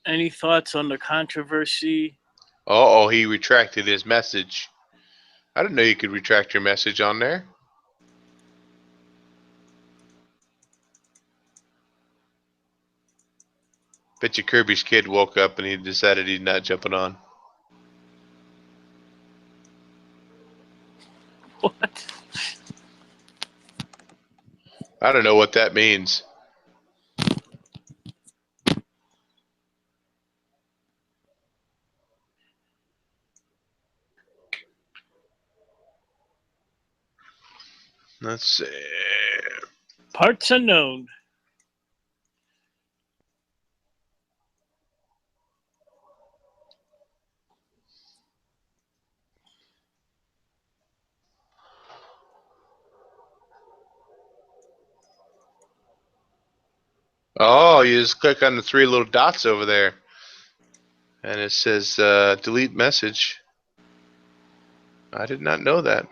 Any thoughts on the controversy? Oh, he retracted his message. I didn't know you could retract your message on there. Bet you Kirby's kid woke up and he decided he's not jumping on. What? I don't know what that means. Let's see. Parts unknown. Oh, you just click on the 3 little dots over there. And it says delete message. I did not know that.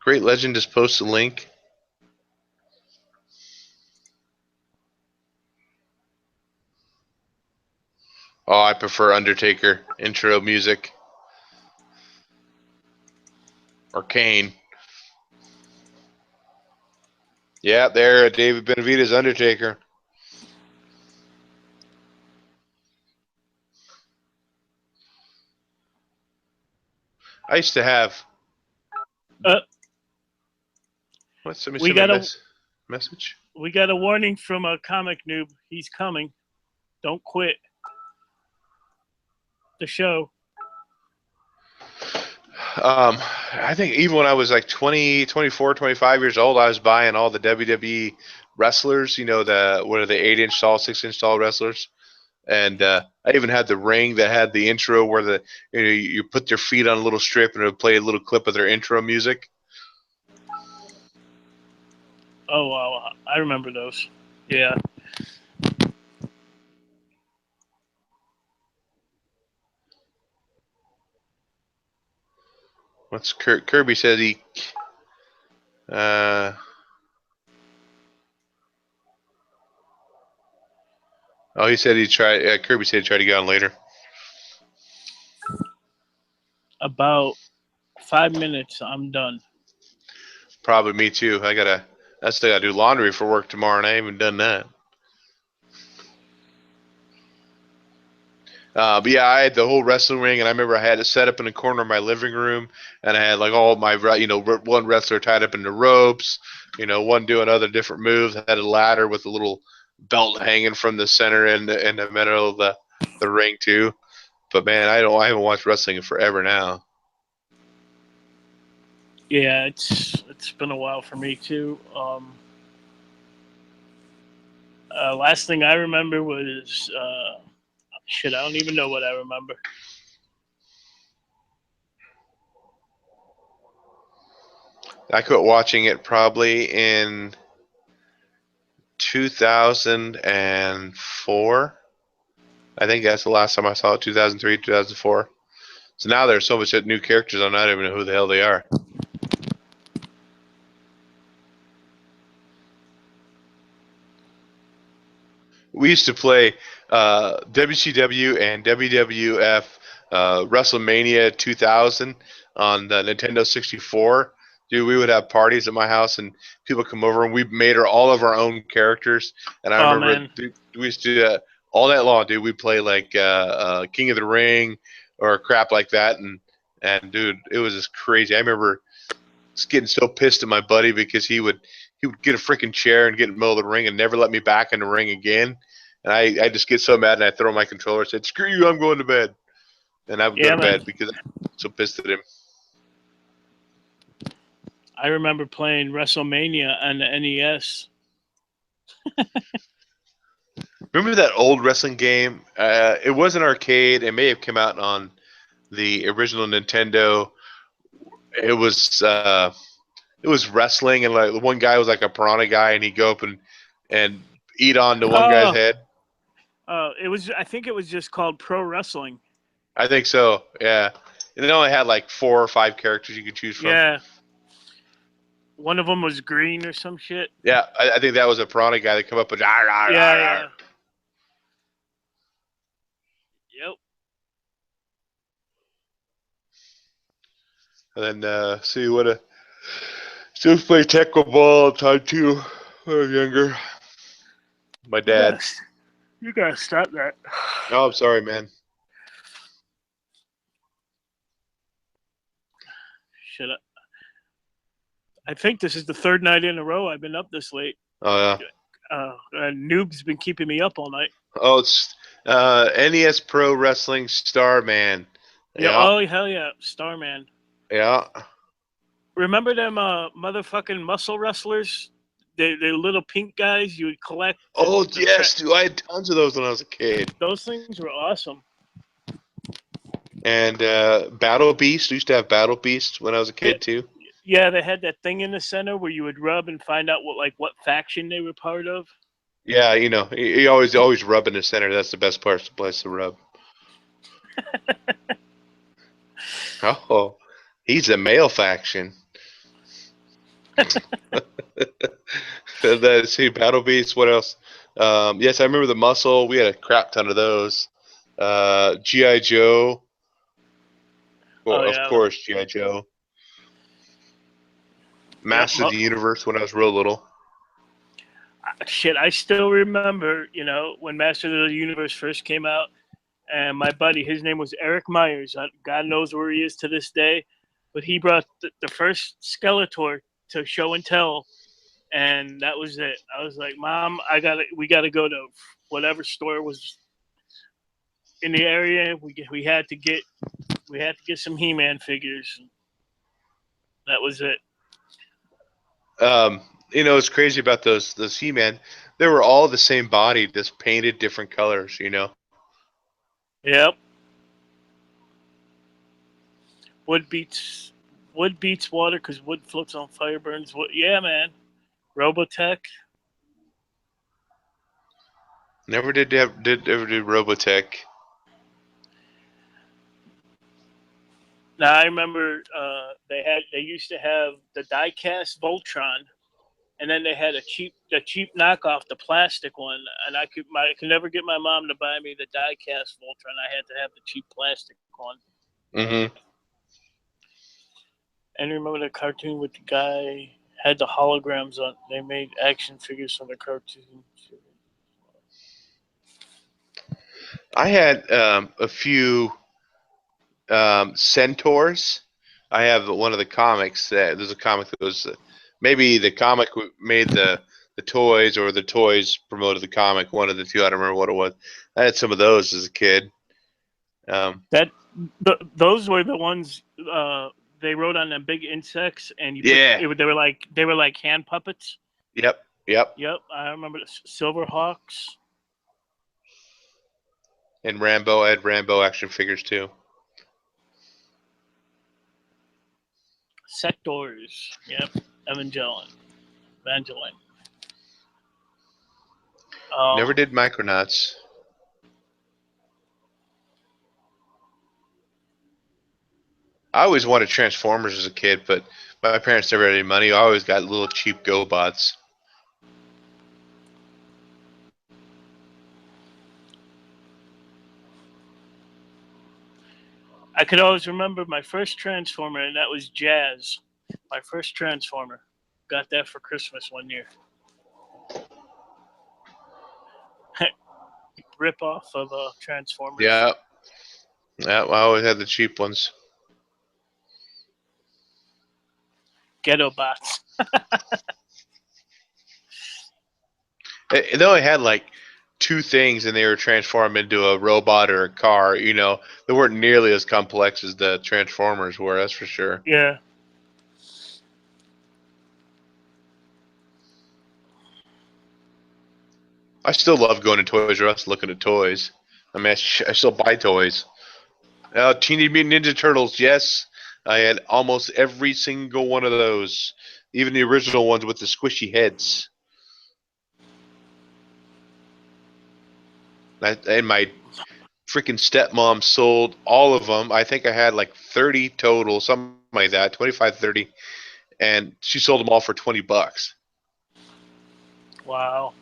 Great Legend just posted a link. Oh, I prefer Undertaker intro music. Or Kane. Yeah, there, David Benavidez, Undertaker. I used to have. Uh, What? Somebody we sent me a got a message. we got a warning from a comic noob. He's coming. Don't quit the show. I think even when I was like 20, 24, 25 years old, I was buying all the WWE wrestlers. You know, what are the 8-inch tall, 6-inch tall wrestlers? And I even had the ring that had the intro where you put their feet on a little strip and it would play a little clip of their intro music. Oh wow, I remember those. Yeah. What's Kirby said he? He said he tried. Kirby said he tried to get on later. About 5 minutes, I'm done. Probably me too. I still gotta do laundry for work tomorrow, and I haven't done that. But yeah, I had the whole wrestling ring, and I remember I had it set up in the corner of my living room, and I had like all my, one wrestler tied up in the ropes, one doing other different moves. I had a ladder with a little belt hanging from the center in the middle of the ring too. But man, I haven't watched wrestling in forever now. Yeah, it's been a while for me too. Last thing I remember was shit. I don't even know what I remember. I quit watching it probably in 2004. I think that's the last time I saw it, 2003, 2004. So now there's so much new characters, I don't even know who the hell they are. We used to play WCW and WWF WrestleMania 2000 on the Nintendo 64. Dude, we would have parties at my house, and people come over, and we made all of our own characters. And I remember, dude, we used to do that all night long, dude. We'd play like King of the Ring or crap like that, and dude, it was just crazy. I remember just getting so pissed at my buddy because he would get a freaking chair and get in the middle of the ring and never let me back in the ring again. And I just get so mad, and I throw my controller and said, "Screw you, I'm going to bed." And I would go to bed because I'm so pissed at him. I remember playing WrestleMania on the NES. Remember that old wrestling game? It was an arcade. It may have come out on the original Nintendo. It was wrestling, and like one guy was like a piranha guy, and he'd go up and eat on to one guy's head. I think it was just called Pro Wrestling. I think so. Yeah, and it only had like 4 or 5 characters you could choose from. Yeah. One of them was green or some shit. Yeah, I think that was a piranha guy that come up with. Yeah. Yep. And then still play Tecmo Ball all the time too when I was younger. My dad. You gotta stop that. Oh, I'm sorry, man. Shut up. I think this is the 3rd night in a row I've been up this late. Oh, yeah. Noob's been keeping me up all night. Oh, it's NES Pro Wrestling Starman. Yeah. Oh, hell yeah. Starman. Yeah. Remember them motherfucking muscle wrestlers? They're little pink guys you would collect. Oh, yes, dude. I had tons of those when I was a kid. Those things were awesome. And Battle Beast. We used to have Battle Beast when I was a kid, too. Yeah, they had that thing in the center where you would rub and find out what faction they were part of. Yeah, you always rub in the center. That's the best place to rub. Oh, he's a male faction. Let's see, Battle Beasts. What else? Yes, I remember the Muscle. We had a crap ton of those. GI Joe. Well, Oh of yeah. course, GI Joe. Yep. Master of the Universe when I was real little. Shit, I still remember, when Master of the Universe first came out, and my buddy, his name was Eric Myers. God knows where he is to this day, but he brought the first Skeletor to show and tell, and that was it. I was like, Mom, we gotta go to whatever store was in the area. We had to get some He-Man figures. And that was it. What's crazy about those He-Man, they were all the same body, just painted different colors. Yep. Wood beats water because wood floats on fire, burns wood. Yeah, man. Robotech. Never did ever do Robotech. Now I remember they used to have the die-cast Voltron, and then they had the cheap knockoff, the plastic one, and I could never get my mom to buy me the die-cast Voltron. I had to have the cheap plastic one. Mm-hmm. And remember the cartoon with the guy had the holograms on. They made action figures from the cartoon. I had a few Centaurs. I have one of the comics. There's a comic that was maybe the comic made the toys, or the toys promoted the comic. One of the two. I don't remember what it was. I had some of those as a kid. Those were the ones they wrote on them big insects, and they were like hand puppets. Yep. Yep, I remember the Silverhawks. And Rambo. I had Rambo action figures too. Sectors. Yep. Evangeline. Never did Micronauts. I always wanted Transformers as a kid, but my parents never had any money. I always got little cheap GoBots. I could always remember my first Transformer, and that was Jazz. My first Transformer. Got that for Christmas one year. Rip off of Transformers. Yeah. Yeah, I always had the cheap ones. Ghetto bots. They only had like two things, and they were transformed into a robot or a car. They weren't nearly as complex as the Transformers were. That's for sure. Yeah. I still love going to Toys R Us looking at toys. I mean, I still buy toys. Teenage Mutant Ninja Turtles, yes. I had almost every single one of those, even the original ones with the squishy heads. And my freaking stepmom sold all of them. I think I had like 30 total, something like that, 25, 30. And she sold them all for $20. Wow.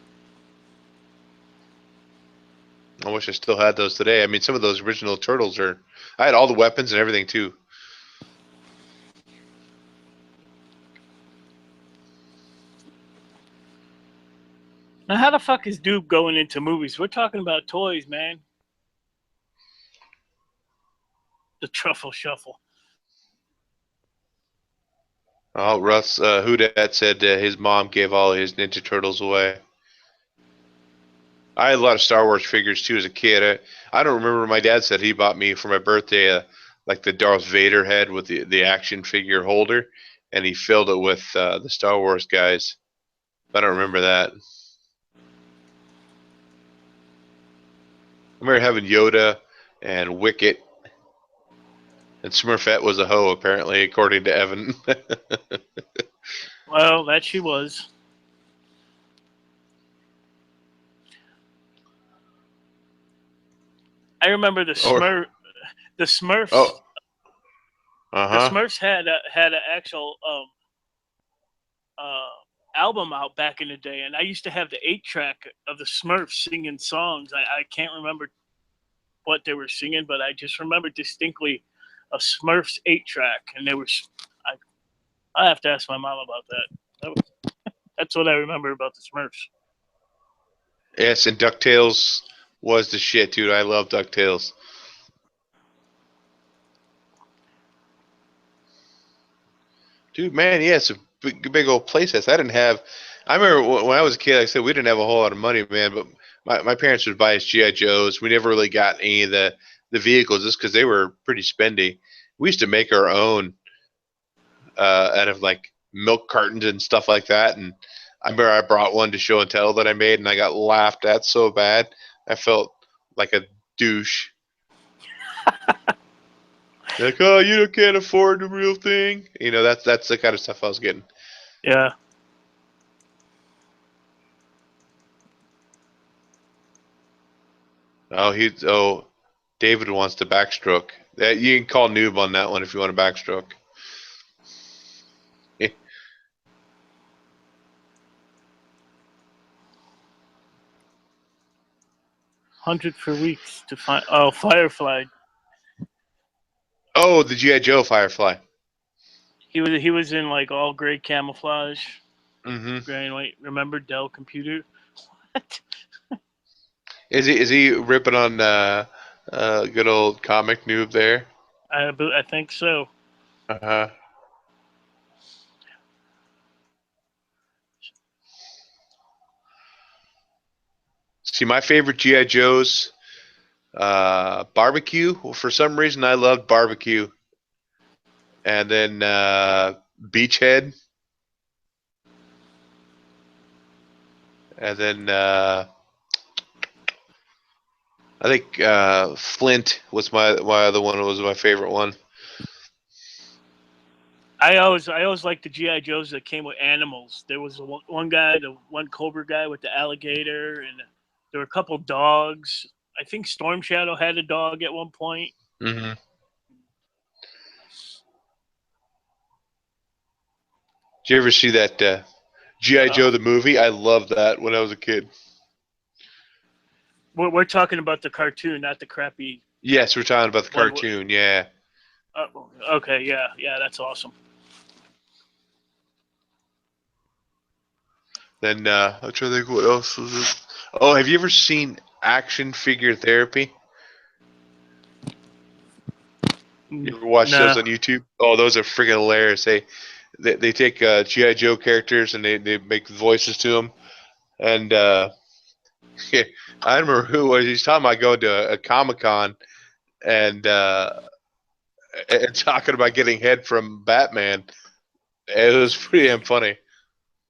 I wish I still had those today. I mean, some of those original turtles I had all the weapons and everything too. Now, how the fuck is Duke going into movies? We're talking about toys, man. The Truffle Shuffle. Oh, Russ, Houdat said his mom gave all his Ninja Turtles away. I had a lot of Star Wars figures too as a kid. I don't remember. My dad said he bought me for my birthday like the Darth Vader head with the action figure holder, and he filled it with the Star Wars guys. I don't remember that. I remember having Yoda and Wicket, and Smurfette was a hoe apparently, according to Evan. Well, that she was. I remember the Smurfs. Oh. The Smurfs had an actual album out back in the day, and I used to have the 8-track of the Smurfs singing songs. I can't remember what they were singing, but I just remember distinctly a Smurfs 8-track, and they were. I have to ask my mom about that. That's what I remember about the Smurfs. Yes, and DuckTales was the shit, dude. I love DuckTales. Dude, man, yeah, it's a big old playset. I didn't have. I remember when I was a kid. Like I said, we didn't have a whole lot of money, man. But my parents would buy us GI Joes. We never really got any of the vehicles just because they were pretty spendy. We used to make our own out of like milk cartons and stuff like that. And I remember I brought one to show and tell that I made, and I got laughed at so bad. I felt like a douche. Like, oh, you can't afford the real thing. You know, that's the kind of stuff I was getting. Yeah. David wants to backstroke. You can call noob on that one if you want to backstroke. 100 for weeks to find. Oh, Firefly. Oh, the GI Joe Firefly. He was in like all gray camouflage, Mm-hmm. gray and white. Remember Dell Computer? What? Is he ripping on good old comic noob there? I think so. Uh-huh. See, my favorite GI Joes, barbecue. Well, for some reason, I loved barbecue, and then Beachhead, and then I think Flint was my other one. Was my favorite one. I always liked the GI Joes that came with animals. There was one guy, the one Cobra guy with the alligator, and there were a couple dogs. I think Storm Shadow had a dog at one point. Mm-hmm. Did you ever see that GI Joe the movie? I loved that when I was a kid. We're talking about the cartoon, not the crappy. Yes, we're talking about the cartoon. Yeah. Okay, yeah, that's awesome. Then I'm trying to think what else was it. Oh, have you ever seen Action Figure Therapy? You ever watch those on YouTube? Oh, those are freaking hilarious. They take GI Joe characters and they make voices to them. And yeah, I remember who was he's talking about going to a Comic-Con and talking about getting head from Batman. It was pretty damn funny.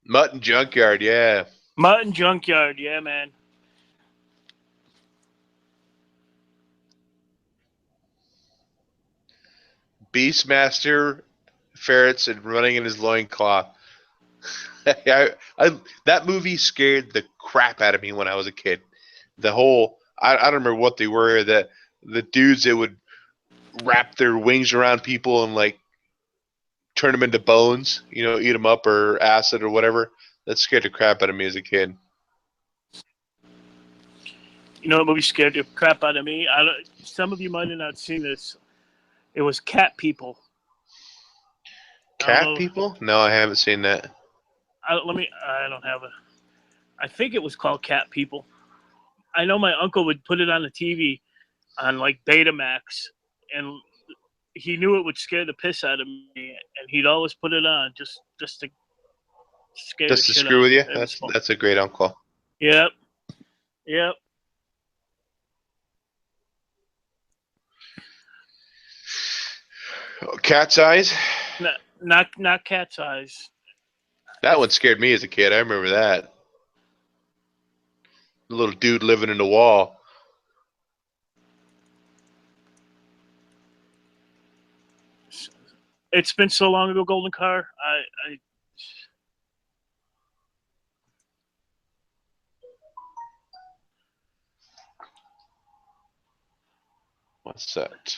Mutton Junkyard, yeah. Mutton Junkyard, yeah, man. Beastmaster ferrets and running in his loincloth. That movie scared the crap out of me when I was a kid. The whole I don't remember what they were. The dudes that would wrap their wings around people and like turn them into bones, you know, eat them up or acid or whatever. That scared the crap out of me as a kid. You know what movie scared the crap out of me? Some of you might have not seen this. It was Cat People. Cat People? No, I haven't seen that. I don't have a. I think it was called Cat People. I know my uncle would put it on the TV on like Betamax, and he knew it would scare the piss out of me, and he'd always put it on just to scare Just the to shit screw out with you? of me. That's a great uncle. Yep. Cat's Eyes? Not Cat's Eyes. That one scared me as a kid. I remember that. The little dude living in the wall. It's been so long ago, Golden Car. What's that?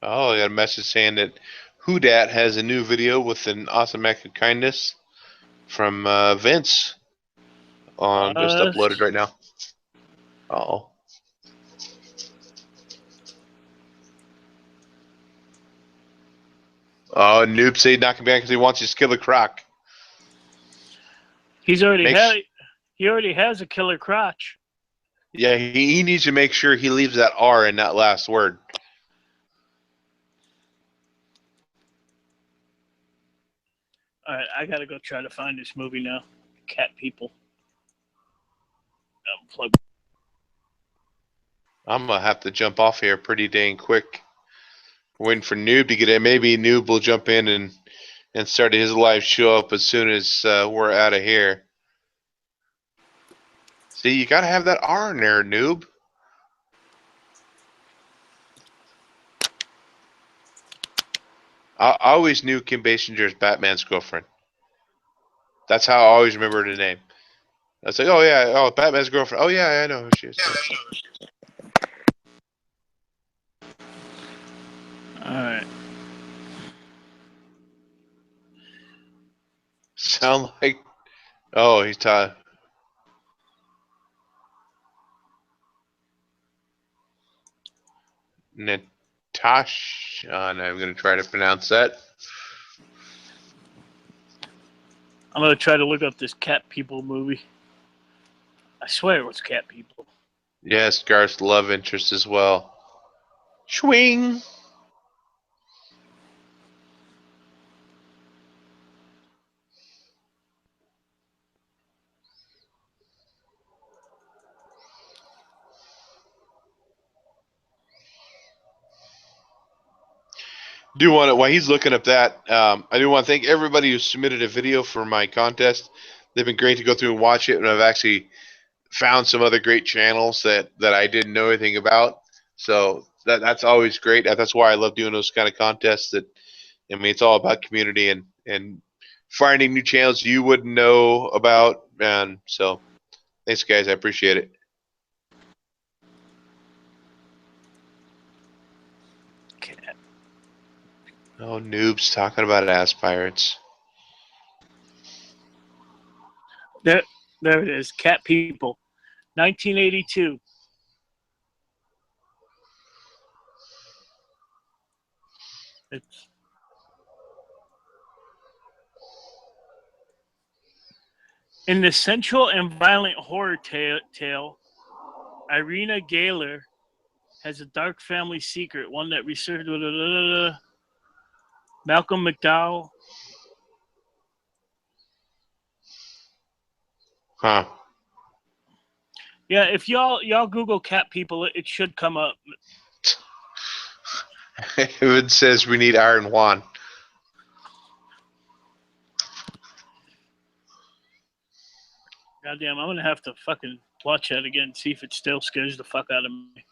Oh, I got a message saying that Who Dat has a new video with an awesome act of kindness from Vince on just uploaded right now. Uh-oh. Oh, Noob said knock him back because he wants his Killer Croc. He already has a killer crotch. Yeah, he needs to make sure he leaves that R in that last word. All right, I gotta go try to find this movie now. Cat People. I'm gonna have to jump off here pretty dang quick. Waiting for Noob to get in. Maybe Noob will jump in and start his live show up as soon as we're out of here. See, you gotta have that R in there, Noob. I always knew Kim Basinger as Batman's girlfriend. That's how I always remember the name. I was like, oh yeah, oh, Batman's girlfriend. Oh yeah, I know who she is. Alright. Sound like, oh, he's tired. Natash, I'm going to try to pronounce that. I'm gonna try to look up this Cat People movie. I swear it was Cat People. Yes, Garth's love interest as well. Swing. Do want to, while he's looking up that, I do want to thank everybody who submitted a video for my contest. They've been great to go through and watch it, and I've actually found some other great channels that I didn't know anything about. So that's always great. That's why I love doing those kind of contests. That, I mean, it's all about community and finding new channels you wouldn't know about. And so, thanks, guys. I appreciate it. Cat. Oh, Noob's talking about ass pirates. There it is. Cat People. 1982. It's in the sensual and violent horror tale, Irina Gaylor has a dark family secret, one that researched Malcolm McDowell. Huh. Yeah, if y'all Google Cat People, it should come up. It says we need Iron Juan. Goddamn, I'm gonna have to fucking watch that again and see if it still scares the fuck out of me.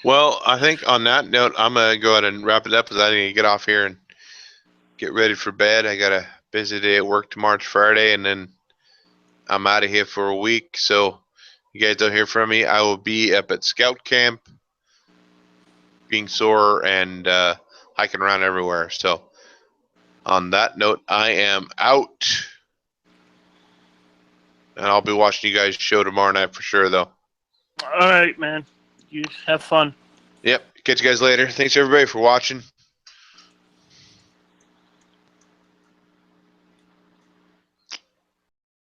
Well, I think on that note, I'm gonna go ahead and wrap it up because I need to get off here and get ready for bed. I got a busy day at work tomorrow, Friday, and then I'm out of here for a week. So you guys don't hear from me. I will be up at Scout Camp, being sore and hiking around everywhere. So on that note, I am out. And I'll be watching you guys' show tomorrow night for sure, though. All right, man. You have fun. Yep. Catch you guys later. Thanks, everybody, for watching.